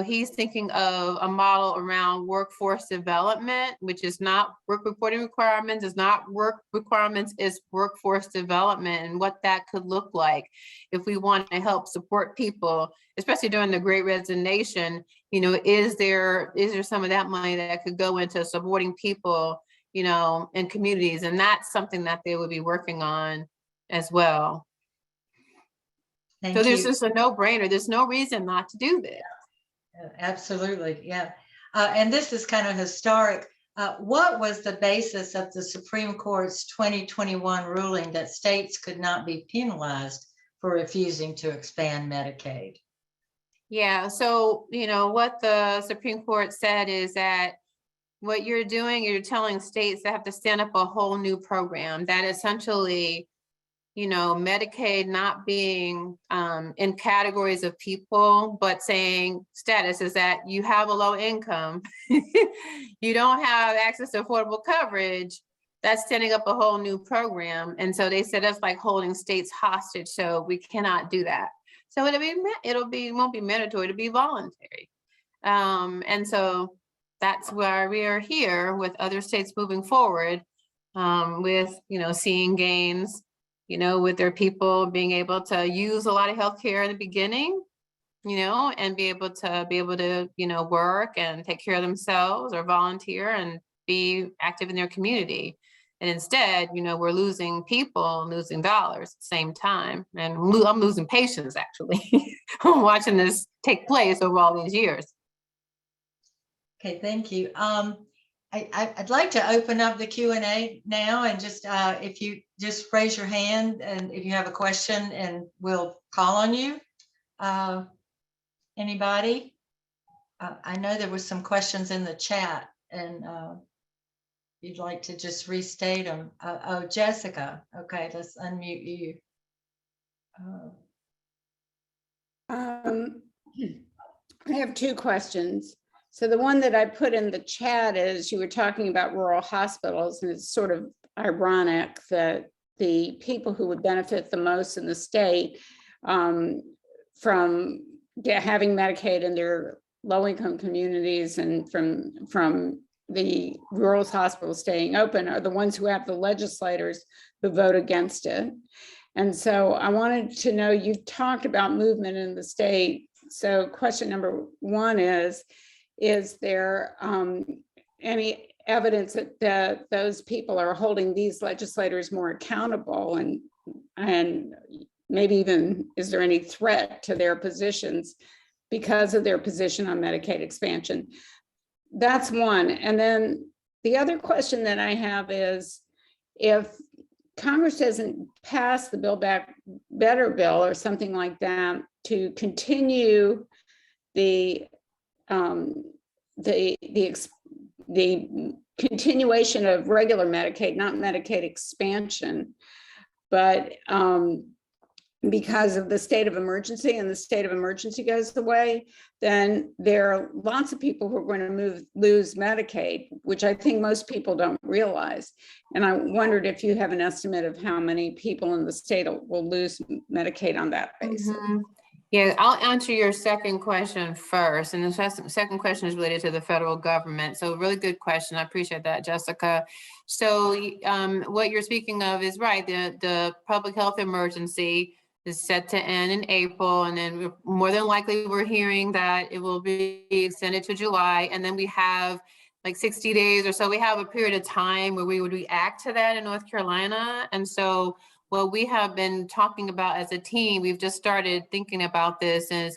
he's thinking of a model around workforce development, which is not work reporting requirements, is not work requirements, is workforce development, and what that could look like if we want to help support people, especially during the Great Resignation. Is there some of that money that could go into supporting people, in communities? And that's something that they would be working on as well.
Thank
so there's
you.
just a no-brainer. There's no reason not to do this.
Absolutely, yeah. And this is kind of historic. What was the basis of the Supreme Court's 2021 ruling that states could not be penalized for refusing to expand Medicaid?
Yeah, so, what the Supreme Court said is that what you're doing, you're telling states that have to stand up a whole new program that essentially, Medicaid not being in categories of people, but saying status is that you have a low income, you don't have access to affordable coverage, that's standing up a whole new program. And so they said that's like holding states hostage. So we cannot do that. So it won't be mandatory, it'll be voluntary. And so that's why we are here with other states moving forward with, seeing gains, with their people being able to use a lot of healthcare in the beginning, and be able to, work and take care of themselves or volunteer and be active in their community. And instead, we're losing people, losing dollars at the same time. And I'm losing patients, actually, watching this take place over all these years.
Okay, thank you. I'd like to open up the Q&A now, and just if you just raise your hand and if you have a question, and we'll call on you. Anybody? I know there was some questions in the chat, and you'd like to just restate them. Oh, Jessica. Okay, let's unmute you.
I have two questions. So the one that I put in the chat is, you were talking about rural hospitals, and it's sort of ironic that the people who would benefit the most in the state from having Medicaid in their low-income communities and from the rural hospitals staying open are the ones who have the legislators who vote against it. And so I wanted to know, you've talked about movement in the state. So question number one is there any evidence that those people are holding these legislators more accountable, and maybe even is there any threat to their positions because of their position on Medicaid expansion? That's one. And then the other question that I have is, if Congress doesn't pass the Build Back Better bill or something like that to continue the continuation of regular Medicaid, not Medicaid expansion, but because of the state of emergency, and the state of emergency goes away, then there are lots of people who are going to lose Medicaid, which I think most people don't realize. And I wondered if you have an estimate of how many people in the state will lose Medicaid on that basis.
Mm-hmm. Yeah, I'll answer your second question first. And the second question is related to the federal government. So really good question. I appreciate that, Jessica. So what you're speaking of is right. The public health emergency is set to end in April. And then more than likely, we're hearing that it will be extended to July. And then we have like 60 days or so. We have a period of time where we would react to that in North Carolina. And so what we have been talking about as a team, we've just started thinking about this, is,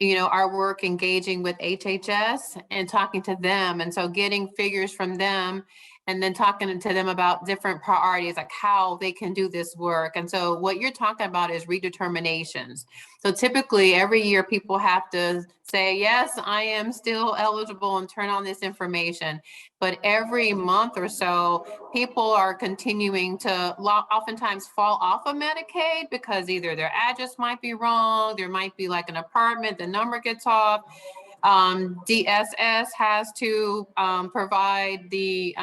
our work engaging with HHS and talking to them. And so getting figures from them, and then talking to them about different priorities, like how they can do this work. And so what you're talking about is redeterminations. So typically every year people have to say, yes, I am still eligible, and turn on this information. But every month or so, people are continuing to oftentimes fall off of Medicaid because either their address might be wrong, there might be like an apartment, the number gets off. DSS has to provide the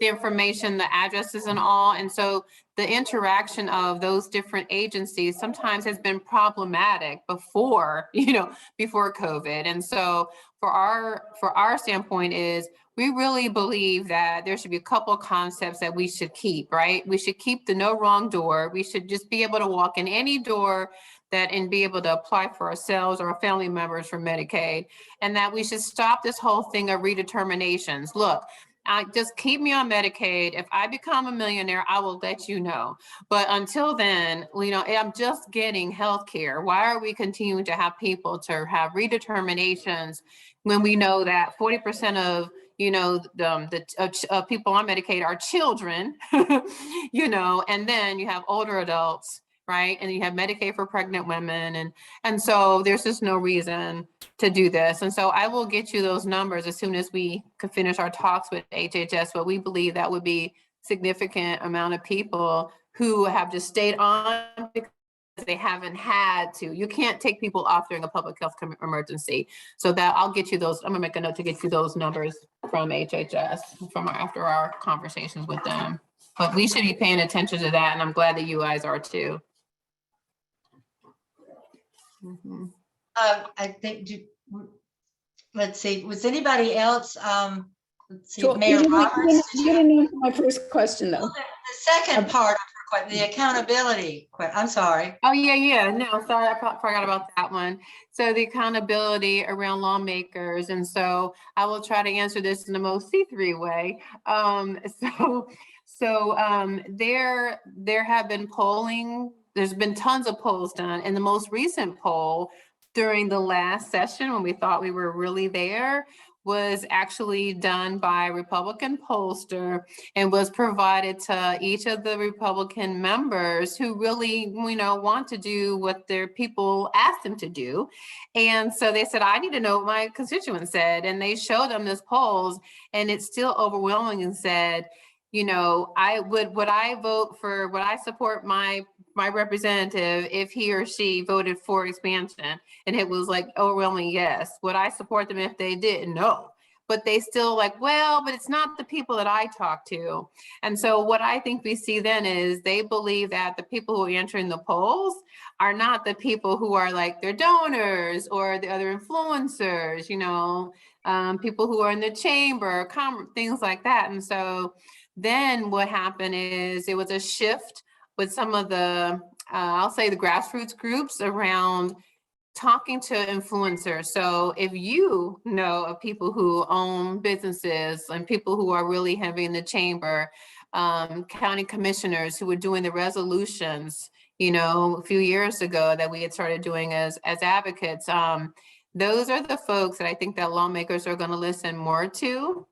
information, the addresses and all. And so the interaction of those different agencies sometimes has been problematic before COVID. And so for our standpoint is, we really believe that there should be a couple of concepts that we should keep, right? We should keep the no wrong door. We should just be able to walk in any door and be able to apply for ourselves or our family members for Medicaid, and that we should stop this whole thing of redeterminations. Look, just keep me on Medicaid. If I become a millionaire, I will let you know. But until then, I'm just getting health care. Why are we continuing to have people to have redeterminations when we know that 40% of the people on Medicaid are children, and then you have older adults, right? And you have Medicaid for pregnant women. And so there's just no reason to do this. And so I will get you those numbers as soon as we can finish our talks with HHS, but we believe that would be significant amount of people who have just stayed on because they haven't had to. You can't take people off during a public health emergency. So that I'll get you those. I'm gonna make a note to get you those numbers from HHS after our conversations with them. But we should be paying attention to that, and I'm glad that you guys are too. Mm-hmm.
I think, let's see, was anybody else? Let's see,
So
Mayor Roberts.
You didn't answer my first question though.
Well, the second part of her question, the accountability. I'm sorry.
Oh yeah. No, sorry, I forgot about that one. So the accountability around lawmakers, and so I will try to answer this in the most see-through way. There have been polling. There's been tons of polls done, and the most recent poll during the last session, when we thought we were really there, was actually done by a Republican pollster and was provided to each of the Republican members who really, want to do what their people asked them to do. And so they said, I need to know what my constituents said. And they showed them this polls, and it's still overwhelming, and said, would I support my representative if he or she voted for expansion? And it was like overwhelming yes. Would I support them if they did? No. But they still but it's not the people that I talk to. And so what I think we see then is they believe that the people who are entering the polls are not the people who are their donors or the other influencers, people who are in the chamber, things like that. And so then what happened is it was a shift with some of the, I'll say the grassroots groups around talking to influencers. So if you know of people who own businesses and people who are really heavy in the chamber, county commissioners who were doing the resolutions, a few years ago that we had started doing as advocates, those are the folks that I think that lawmakers are going to listen more to,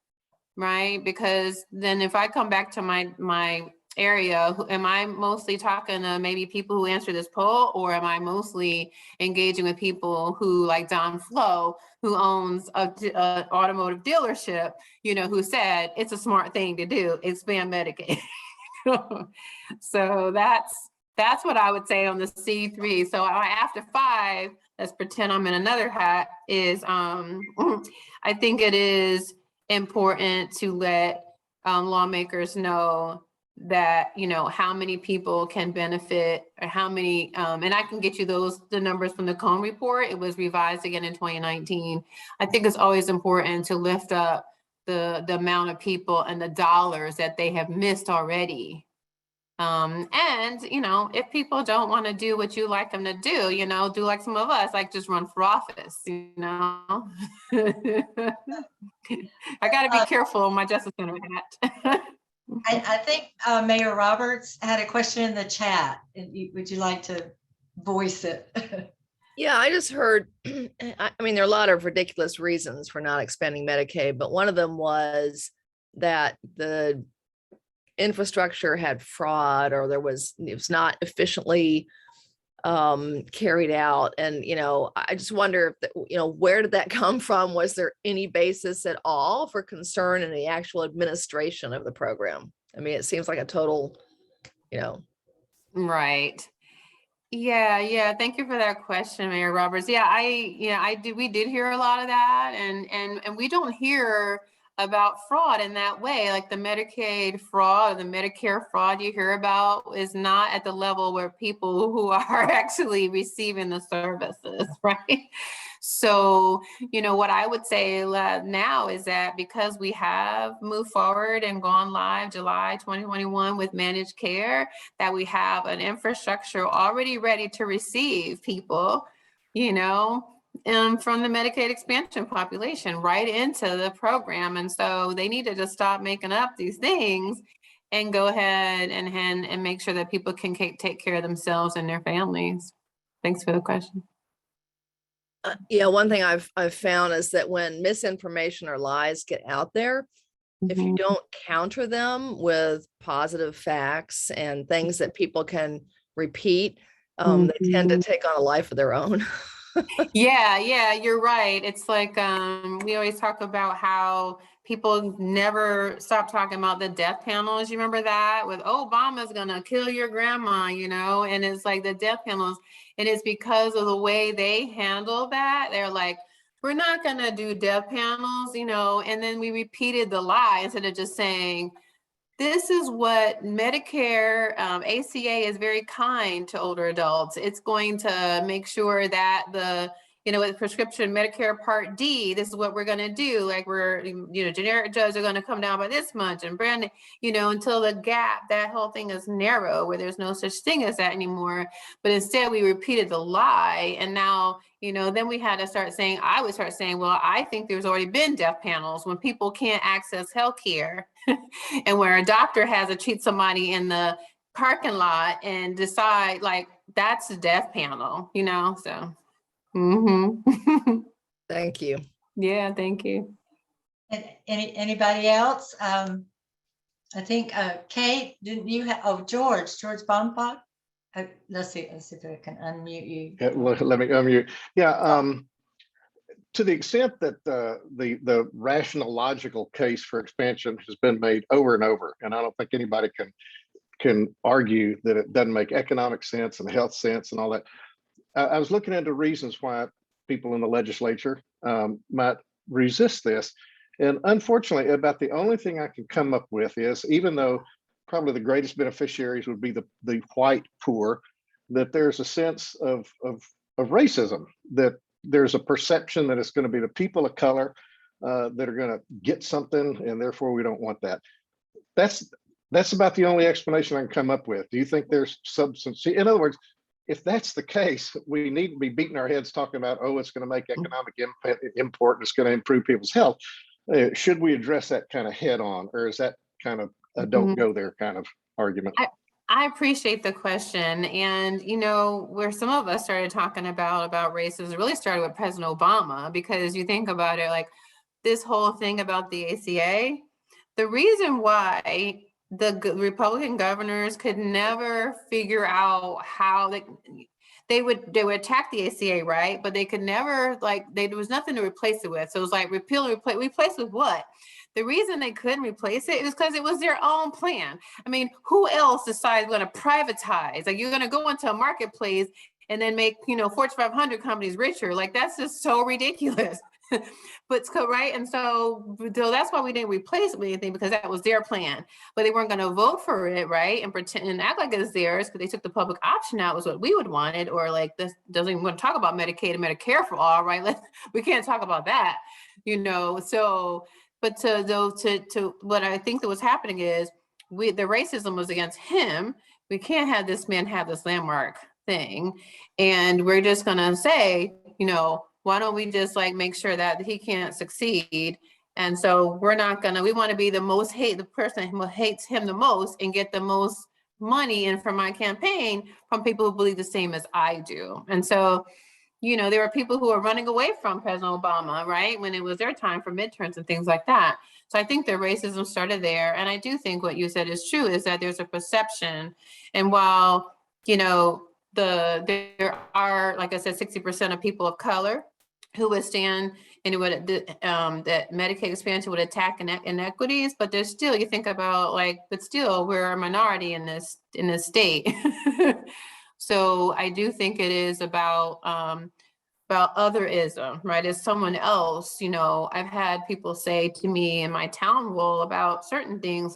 right? Because then if I come back to my area, am I mostly talking to maybe people who answer this poll, or am I mostly engaging with people who, like Don Flo, who owns a automotive dealership, who said it's a smart thing to do, expand Medicaid. So that's what I would say on the C3. So after 5, let's pretend I'm in another hat, is I think it is important to let lawmakers know that, how many people can benefit, or how many, and I can get you the numbers from the Cone report. It was revised again in 2019. I think it's always important to lift up the amount of people and the dollars that they have missed already. And, if people don't want to do what you like them to do, do like some of us, just run for office, I got to be careful on my Justice Center hat.
I think Mayor Roberts had a question in the chat. Would you like to voice it?
Yeah, I just heard, I mean, there are a lot of ridiculous reasons for not expanding Medicaid, but one of them was that the infrastructure had fraud, or it was not efficiently carried out. And, I just wonder if, where did that come from? Was there any basis at all for concern in the actual administration of the program? I mean, it seems like a total,
Right. Yeah. Thank you for that question, Mayor Roberts. Yeah, we did hear a lot of that, and we don't hear about fraud in that way. Like the Medicaid fraud, or the Medicare fraud you hear about is not at the level where people who are actually receiving the services, right? So, what I would say now is that because we have moved forward and gone live July 2021 with managed care, that we have an infrastructure already ready to receive people, from the Medicaid expansion population right into the program. And so they need to just stop making up these things and go ahead and make sure that people can take care of themselves and their families. Thanks for the question.
Yeah, one thing I've found is that when misinformation or lies get out there, if you don't counter them with positive facts and things that people can repeat, they tend to take on a life of their own.
Yeah, you're right. It's like we always talk about how people never stop talking about the death panels. You remember that with Obama's gonna kill your grandma, and it's like the death panels, and it's because of the way they handle that. They're like, we're not gonna do death panels, and then we repeated the lie instead of just saying, this is what Medicare, ACA is very kind to older adults. It's going to make sure that with prescription Medicare Part D, this is what we're going to do. Like generic drugs are going to come down by this much, and brand, until the gap, that whole thing is narrow, where there's no such thing as that anymore. But instead we repeated the lie. And now, then we had to start saying, I would start saying, well, I think there's already been death panels when people can't access healthcare and where a doctor has to treat somebody in the parking lot and decide that's a death panel, so.
Thank you.
Yeah, thank you.
And anybody else? I think Kate, didn't you have? Oh, George Bombach. Let's see if I can unmute you.
Yeah, let me unmute. Yeah. To the extent that the rational, logical case for expansion has been made over and over, and I don't think anybody can argue that it doesn't make economic sense and health sense and all that. I was looking into reasons why people in the legislature might resist this. And unfortunately, about the only thing I can come up with is, even though probably the greatest beneficiaries would be the white poor, that there's a sense of racism, that there's a perception that it's going to be the people of color that are going to get something, and therefore we don't want that. That's about the only explanation I can come up with. Do you think there's substance? In other words, if that's the case, we need to be beating our heads talking about, oh, it's going to make economic import and it's going to improve people's health. Should we address that kind of head on, or is that kind of a don't go there kind of argument?
I appreciate the question. And, you know, where some of us started talking about racism, it really started with President Obama, because you think about it, like this whole thing about the ACA, the reason why the Republican governors could never figure out how they would attack the ACA, right? But they could never, there was nothing to replace it with. So it was like repeal and replace with what? The reason they couldn't replace it is because it was their own plan. I mean, who else decides going to privatize? Like, you're going to go into a marketplace and then make, Fortune 500 companies richer. Like, that's just so ridiculous. But right. And so that's why we didn't replace it with anything, because that was their plan, but they weren't going to vote for it. Right. And pretend and act like it's theirs, because they took the public option out, was what we would wanted. Or like, this doesn't even want to talk about Medicaid and Medicare for all. Right. We can't talk about that, so. But to what I think that was happening is the racism was against him. We can't have this man have this landmark thing. And we're just going to say, why don't we just make sure that he can't succeed? And so we want to be the person who hates him the most and get the most money in for my campaign from people who believe the same as I do. And so, there were people who were running away from President Obama, right, when it was their time for midterms and things like that. So I think the racism started there. And I do think what you said is true, is that there's a perception. And while, there are, like I said, 60% of people of color who would stand and that Medicaid expansion would attack inequities, but there's still, you think about but still we're a minority in this state. So I do think it is about otherism, right? As someone else, I've had people say to me in my town hall about certain things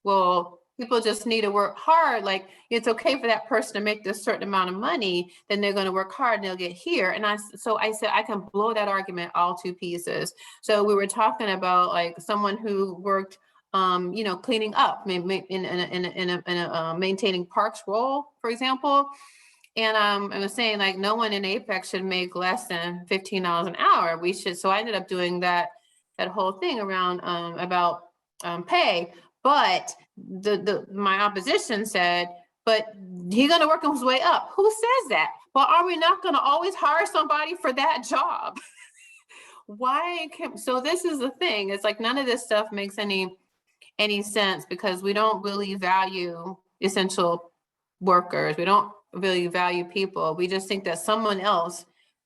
well, people just need to work hard. Like, it's okay for that person to make this certain amount of money, then they're going to work hard and they'll get here. And I said, I can blow that argument all to pieces. So we were talking about someone who worked cleaning up, in a maintaining parks role, for example. And I was saying no one in Apex should make less than $15 an hour. So I ended up doing that whole thing around about pay. But my opposition said, but he's going to work his way up. Who says that? Well, are we not going to always hire somebody for that job? So this is the thing. It's none of this stuff makes any sense, because we don't really value essential workers. We don't really value people. We just think that someone else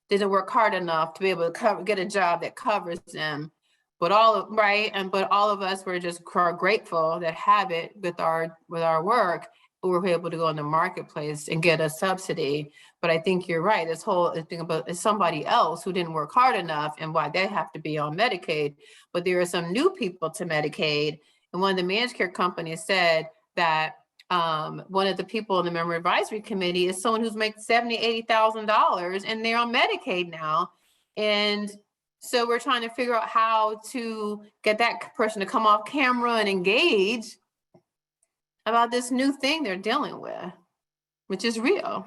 didn't work hard enough to be able to get a job that covers them. But all of us were just grateful that have it with our work, we were able to go in the marketplace and get a subsidy. But I think you're right. This whole thing about somebody else who didn't work hard enough and why they have to be on Medicaid. But there are some new people to Medicaid. And one of the managed care companies said that one of the people in the member advisory committee is someone who's making $70,000, $80,000, and they're on Medicaid now. And so we're trying to figure out how to get that person to come off camera and engage about this new thing they're dealing with, which is real.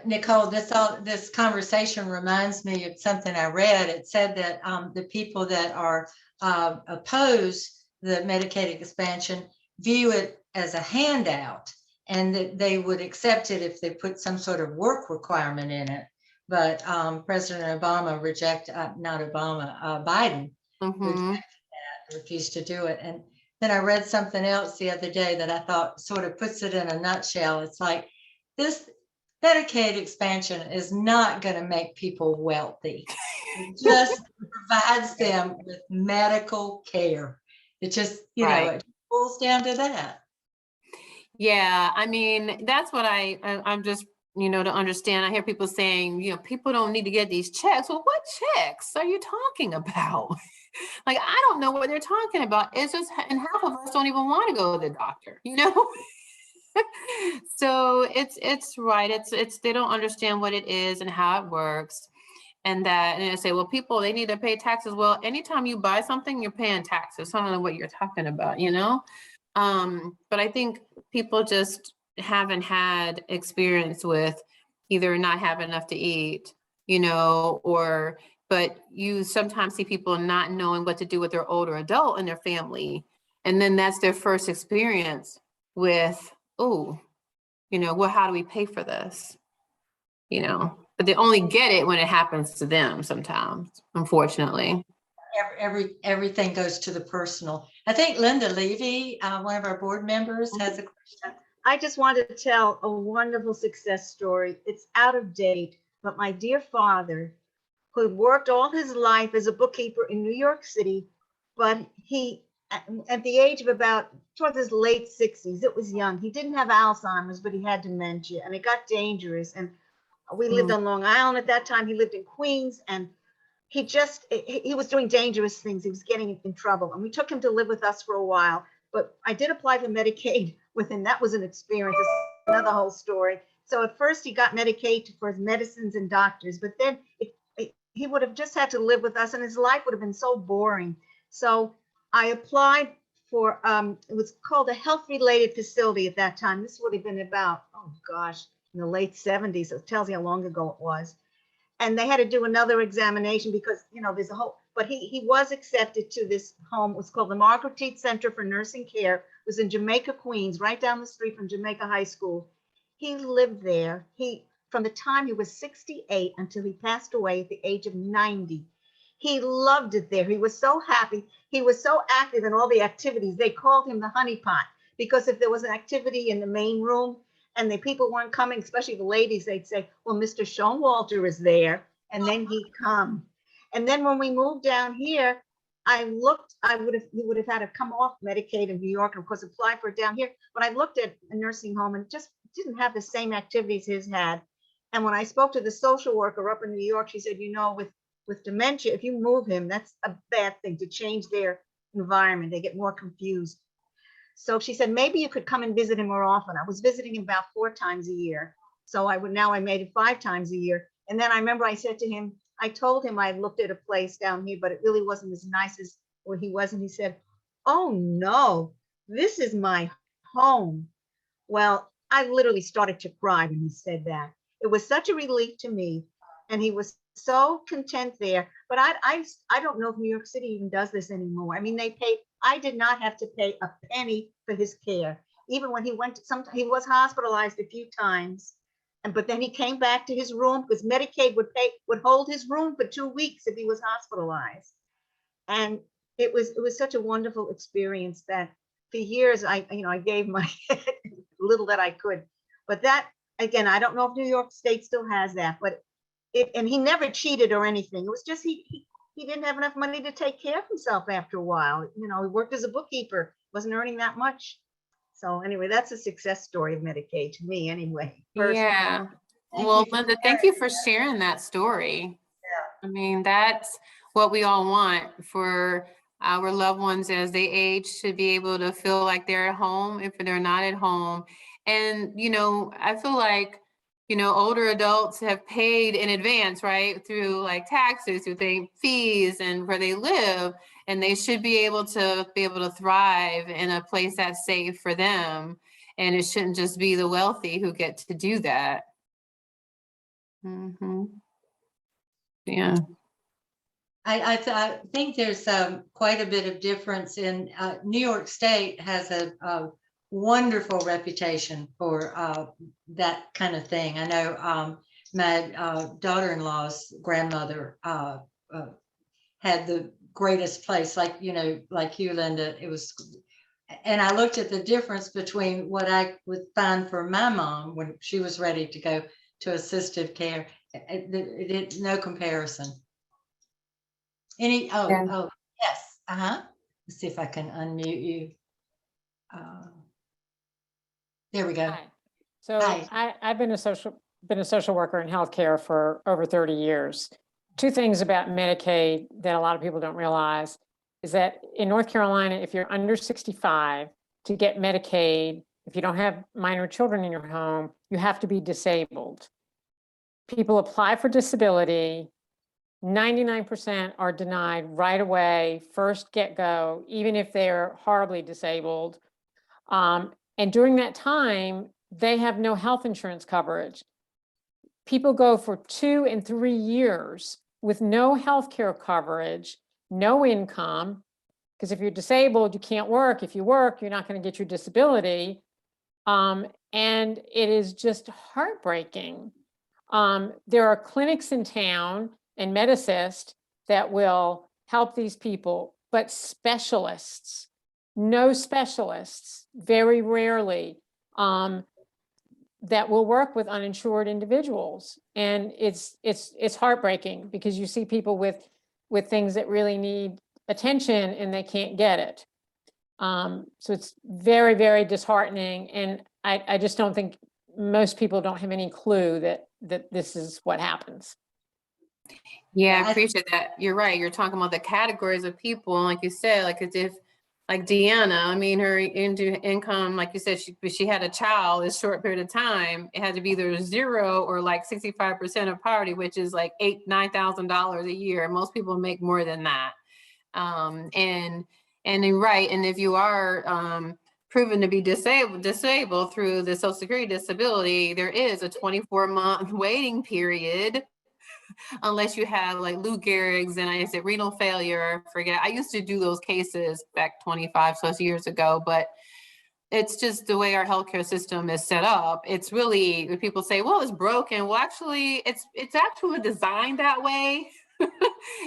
Nicole, this conversation reminds me of something I read. It said that the people that are oppose the Medicaid expansion view it as a handout, and that they would accept it if they put some sort of work requirement in it. But President Obama Biden
Mhm.
refused to do it. And then I read something else the other day that I thought sort of puts it in a nutshell. It's like this Medicaid expansion is not going to make people wealthy. It just provides them with medical care. It just,
Right.
it boils down to that.
Yeah, I mean, that's what I'm just, to understand. I hear people saying, people don't need to get these checks. Well, what checks are you talking about? Like, I don't know what they're talking about. It's just, and half of us don't even want to go to the doctor, So it's right. It's they don't understand what it is and how it works. And they say, well, people, they need to pay taxes. Well, anytime you buy something, you're paying taxes. So I don't know what you're talking about, But I think people just haven't had experience with either not having enough to eat, but you sometimes see people not knowing what to do with their older adult in their family. And then that's their first experience with, well, how do we pay for this? But they only get it when it happens to them sometimes, unfortunately.
Everything goes to the personal. I think Linda Levy, one of our board members, has a question.
I just wanted to tell a wonderful success story. It's out of date, but my dear father, who had worked all his life as a bookkeeper in New York City, but he, at the age of about towards his late 60s, it was young. He didn't have Alzheimer's, but he had dementia, and it got dangerous. And we lived on Long Island at that time. He lived in Queens, and he was doing dangerous things. He was getting in trouble, and we took him to live with us for a while. But I did apply for Medicaid with him. That was an experience. It's another whole story. So at first he got Medicaid for his medicines and doctors, but then he would have just had to live with us, and his life would have been so boring. So I applied for, it was called a health-related facility at that time. This would have been about, in the late 70s. So it tells you how long ago it was. And they had to do another examination because, there's a whole, but he was accepted to this home. It was called the Margaret Teat Center for Nursing Care. It was in Jamaica, Queens, right down the street from Jamaica High School. He lived there. From the time he was 68 until he passed away at the age of 90. He loved it there. He was so happy. He was so active in all the activities. They called him the honeypot because if there was an activity in the main room and the people weren't coming, especially the ladies, they'd say, well, Mr. Schoenwalter is there. And then he'd come. And then when we moved down here, he would have had to come off Medicaid in New York and of course apply for it down here. But I looked at a nursing home and just didn't have the same activities his had. And when I spoke to the social worker up in New York, she said, with dementia, if you move him, that's a bad thing to change their environment. They get more confused. So she said, maybe you could come and visit him more often. I was visiting him about 4 times a year. So I made it 5 times a year. And then I remember I said to him, I told him I looked at a place down here, but it really wasn't as nice as where he was. And he said, oh no, this is my home. Well, I literally started to cry when he said that. It was such a relief to me. And he was so content there. But I don't know if New York City even does this anymore. I mean, I did not have to pay a penny for his care. Even when he he was hospitalized a few times. But then he came back to his room because Medicaid would hold his room for 2 weeks if he was hospitalized. And it was such a wonderful experience that for years I gave my little that I could. But that, again, I don't know if New York State still has that, but and he never cheated or anything. It was just he didn't have enough money to take care of himself after a while. He worked as a bookkeeper, wasn't earning that much. So anyway, that's a success story of Medicaid to me anyway. Personally.
Yeah. Well, Linda, thank you for sharing that story. Yeah. I mean, that's what we all want for our loved ones as they age, to be able to feel like they're at home if they're not at home. And, I feel like, older adults have paid in advance, right? Through like taxes, through fees and where they live. And they should be able to thrive in a place that's safe for them. And it shouldn't just be the wealthy who get to do that. Mm-hmm. Yeah.
I think there's quite a bit of difference in New York State has a wonderful reputation for that kind of thing. I know my daughter-in-law's grandmother had the greatest place, like, you know, like you, Linda, it was, and I looked at the difference between what I would find for my mom when she was ready to go to assistive care. No comparison.
Yeah.
Oh, yes, let's see if I can unmute you. There we go.
Hi. So
Hi.
I've been a social worker in healthcare for over 30 years. Two things about Medicaid that a lot of people don't realize is that in North Carolina, if you're under 65, to get Medicaid, if you don't have minor children in your home, you have to be disabled. People apply for disability, 99% are denied right away, first get-go, even if they're horribly disabled. And during that time, they have no health insurance coverage. People go for 2 and 3 years with no health care coverage, no income, because if you're disabled, you can't work. If you work, you're not going to get your disability. And it is just heartbreaking. There are clinics in town and Medicist that will help these people, but specialists, no specialists, very rarely, that will work with uninsured individuals. And it's heartbreaking because you see people with things that really need attention and they can't get it. So it's very, very disheartening. And I just don't think most people don't have any clue that this is what happens.
Yeah, I appreciate that. You're right. You're talking about the categories of people. And like you said, like as if, like Deanna, I mean, her income, like you said, she had a child a short period of time. It had to be either 0 or like 65% of poverty, which is like $9,000 a year. Most people make more than that. And you're right. And if you are proven to be disabled through the Social Security disability, there is a 24-month waiting period. Unless you have like Lou Gehrig's and I said renal failure, forget. I used to do those cases back 25 plus years ago, but it's just the way our healthcare system is set up. It's really, when people say, well, it's broken. Well, actually, it's actually designed that way.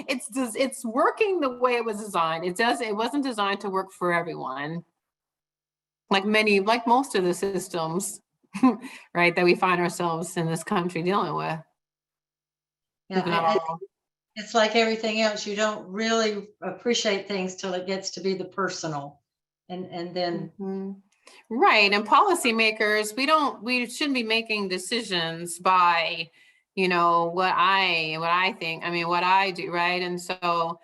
It's working the way it was designed. It wasn't designed to work for everyone. Like most of the systems, right, that we find ourselves in this country dealing with.
Yeah, it's like everything else. You don't really appreciate things till it gets to be the personal, and then
right. And policymakers, we shouldn't be making decisions by, you know, what I think. I mean, what I do, right? And so,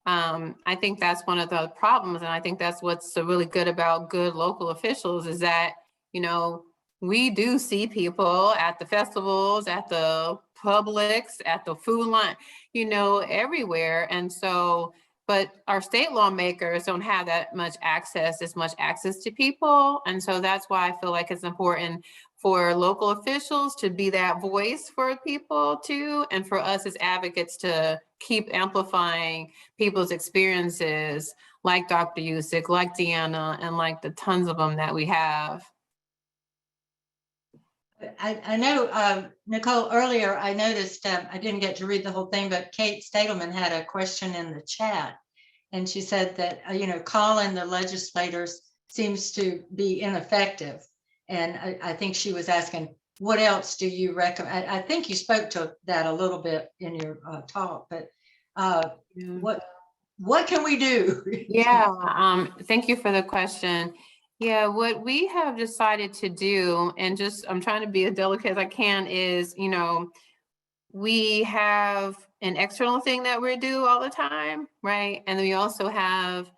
I think that's one of the problems, and I think that's what's so really good about good local officials is that, you know, we do see people at the festivals, at the Publix, at the food line, you know, everywhere. And so, but our state lawmakers don't have as much access to people. And so that's why I feel like it's important for local officials to be that voice for people too, and for us as advocates to keep amplifying people's experiences, like Dr. Yousek, like Deanna, and like the tons of them that we have.
I know, Nicole, earlier I noticed, I didn't get to read the whole thing, but Kate Stadelman had a question in the chat. And she said that, you know, calling the legislators seems to be ineffective. And I think she was asking, what else do you recommend? I think you spoke to that a little bit in your talk, but what can we do?
Yeah, thank you for the question. Yeah, what we have decided to do, and just I'm trying to be as delicate as I can, is, you know, we have an external thing that we do all the time, right? And then we also have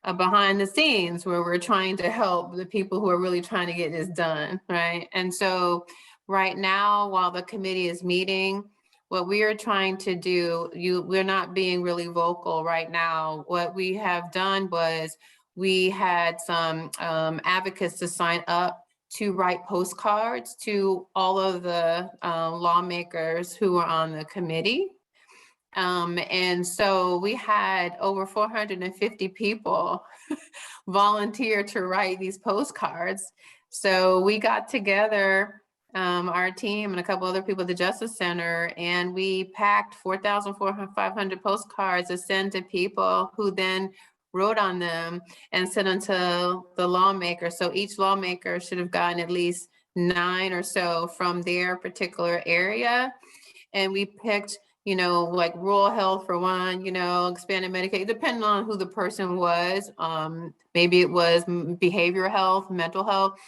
a behind the scenes where we're trying to help the people who are really trying to get this done, right? And so right now, while the committee is meeting, what we are trying to do, we're not being really vocal right now. What we have done was we had some advocates to sign up to write postcards to all of the lawmakers who are on the committee. And so we had over 450 people volunteer to write these postcards. So we got together our team and a couple other people at the Justice Center, and we packed 4,500 postcards to send to people who then wrote on them and sent them to the lawmaker. So each lawmaker should have gotten at least 9 or so from their particular area. And we picked, like rural health for one, expanded Medicaid, depending on who the person was. Maybe it was behavioral health, mental health.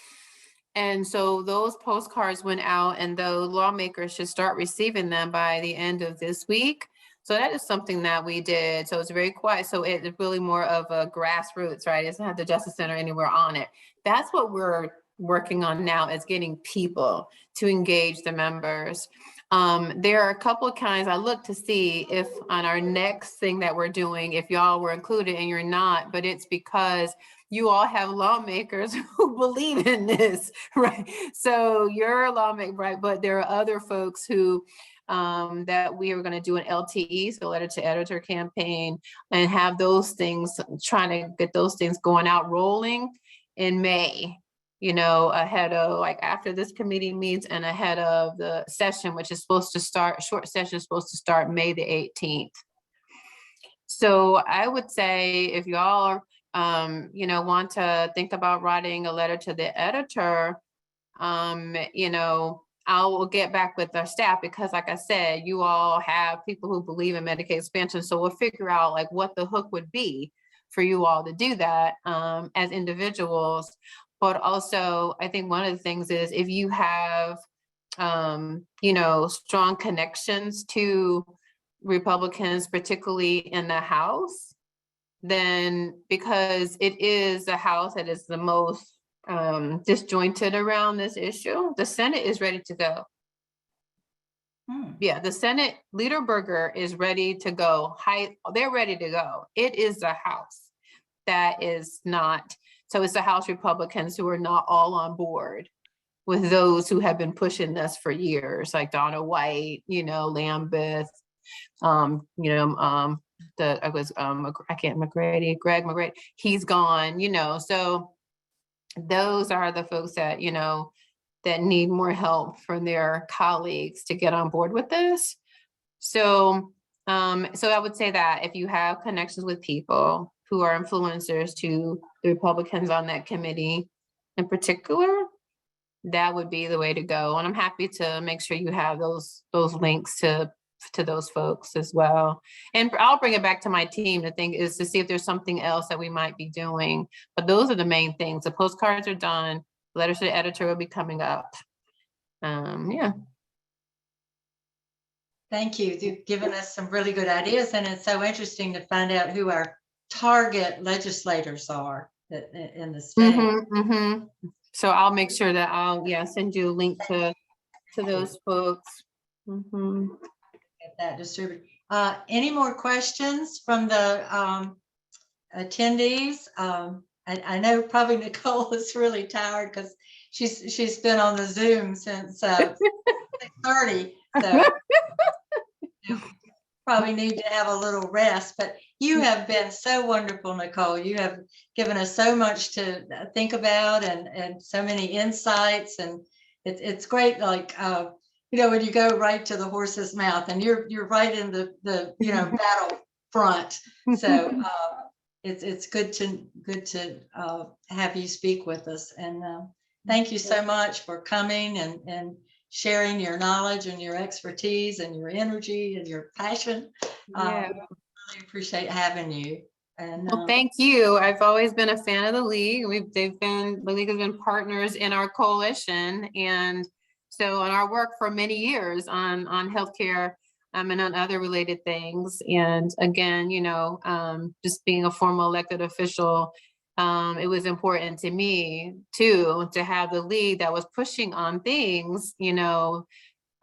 And so those postcards went out, and the lawmakers should start receiving them by the end of this week. So that is something that we did. So it's very quiet. So it's really more of a grassroots, right? It doesn't have the Justice Center anywhere on it. That's what we're working on now, is getting people to engage the members. There are a couple of kinds. I look to see if on our next thing that we're doing, if y'all were included, and you're not, but it's because you all have lawmakers who believe in this, right? So you're a lawmaker, right? But there are other folks who that we are going to do an LTE, so letter to editor campaign, and have those things, trying to get those things going out, rolling in May, ahead of, like, after this committee meets and ahead of the session, which is supposed to start, short session is supposed to start May the 18th. So I would say if y'all are, want to think about writing a letter to the editor, I will get back with our staff, because like I said, you all have people who believe in Medicaid expansion. So we'll figure out like what the hook would be for you all to do that as individuals. But also, I think one of the things is if you have, strong connections to Republicans, particularly in the House, then, because it is the House that is the most disjointed around this issue, the Senate is ready to go. Yeah, the Senate, Leader Berger is ready to go. They're ready to go. It is the House that is not. So it's the House Republicans who are not all on board with those who have been pushing this for years, like Donna White, Lambeth, Greg McGrady, he's gone, so those are the folks that, that need more help from their colleagues to get on board with this. So I would say that if you have connections with people who are influencers to the Republicans on that committee in particular, that would be the way to go. And I'm happy to make sure you have those links to those folks as well. And I'll bring it back to my team to see if there's something else that we might be doing. But those are the main things. The postcards are done. Letters to the editor will be coming up. Yeah.
Thank you. You've given us some really good ideas, and it's so interesting to find out who our target legislators are in the state.
So I'll make sure that I'll send you a link to those folks.
Get that distributed. Any more questions from the attendees? I know probably Nicole is really tired because she's been on the Zoom since 6:30. So probably need to have a little rest, but you have been so wonderful, Nicole. You have given us so much to think about and so many insights, and it's great. Like, when you go right to the horse's mouth, and you're right in the battle front. So it's good to have you speak with us, and thank you so much for coming and sharing your knowledge and your expertise and your energy and your passion.
Yeah.
Really appreciate having you. And
well, thank you. I've always been a fan of the League. The League has been partners in our coalition, and so on our work for many years on healthcare and on other related things. And again, just being a former elected official, it was important to me too to have the League that was pushing on things,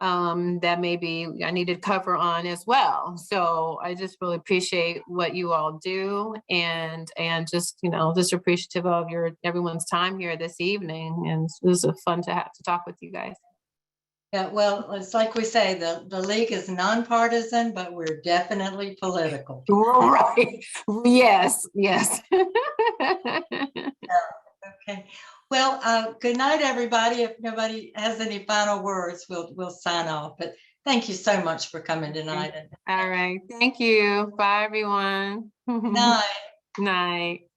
that maybe I needed cover on as well. So I just really appreciate what you all do, and just just appreciative of everyone's time here this evening. And it was fun to have to talk with you guys.
Yeah, well, it's like we say, the League is nonpartisan, but we're definitely political.
Right. Yes.
We Okay. Well, good night, everybody. If nobody has any final words, we'll sign off. But thank you so much for coming tonight.
All right. Thank you. Bye, everyone.
Good night.
Night.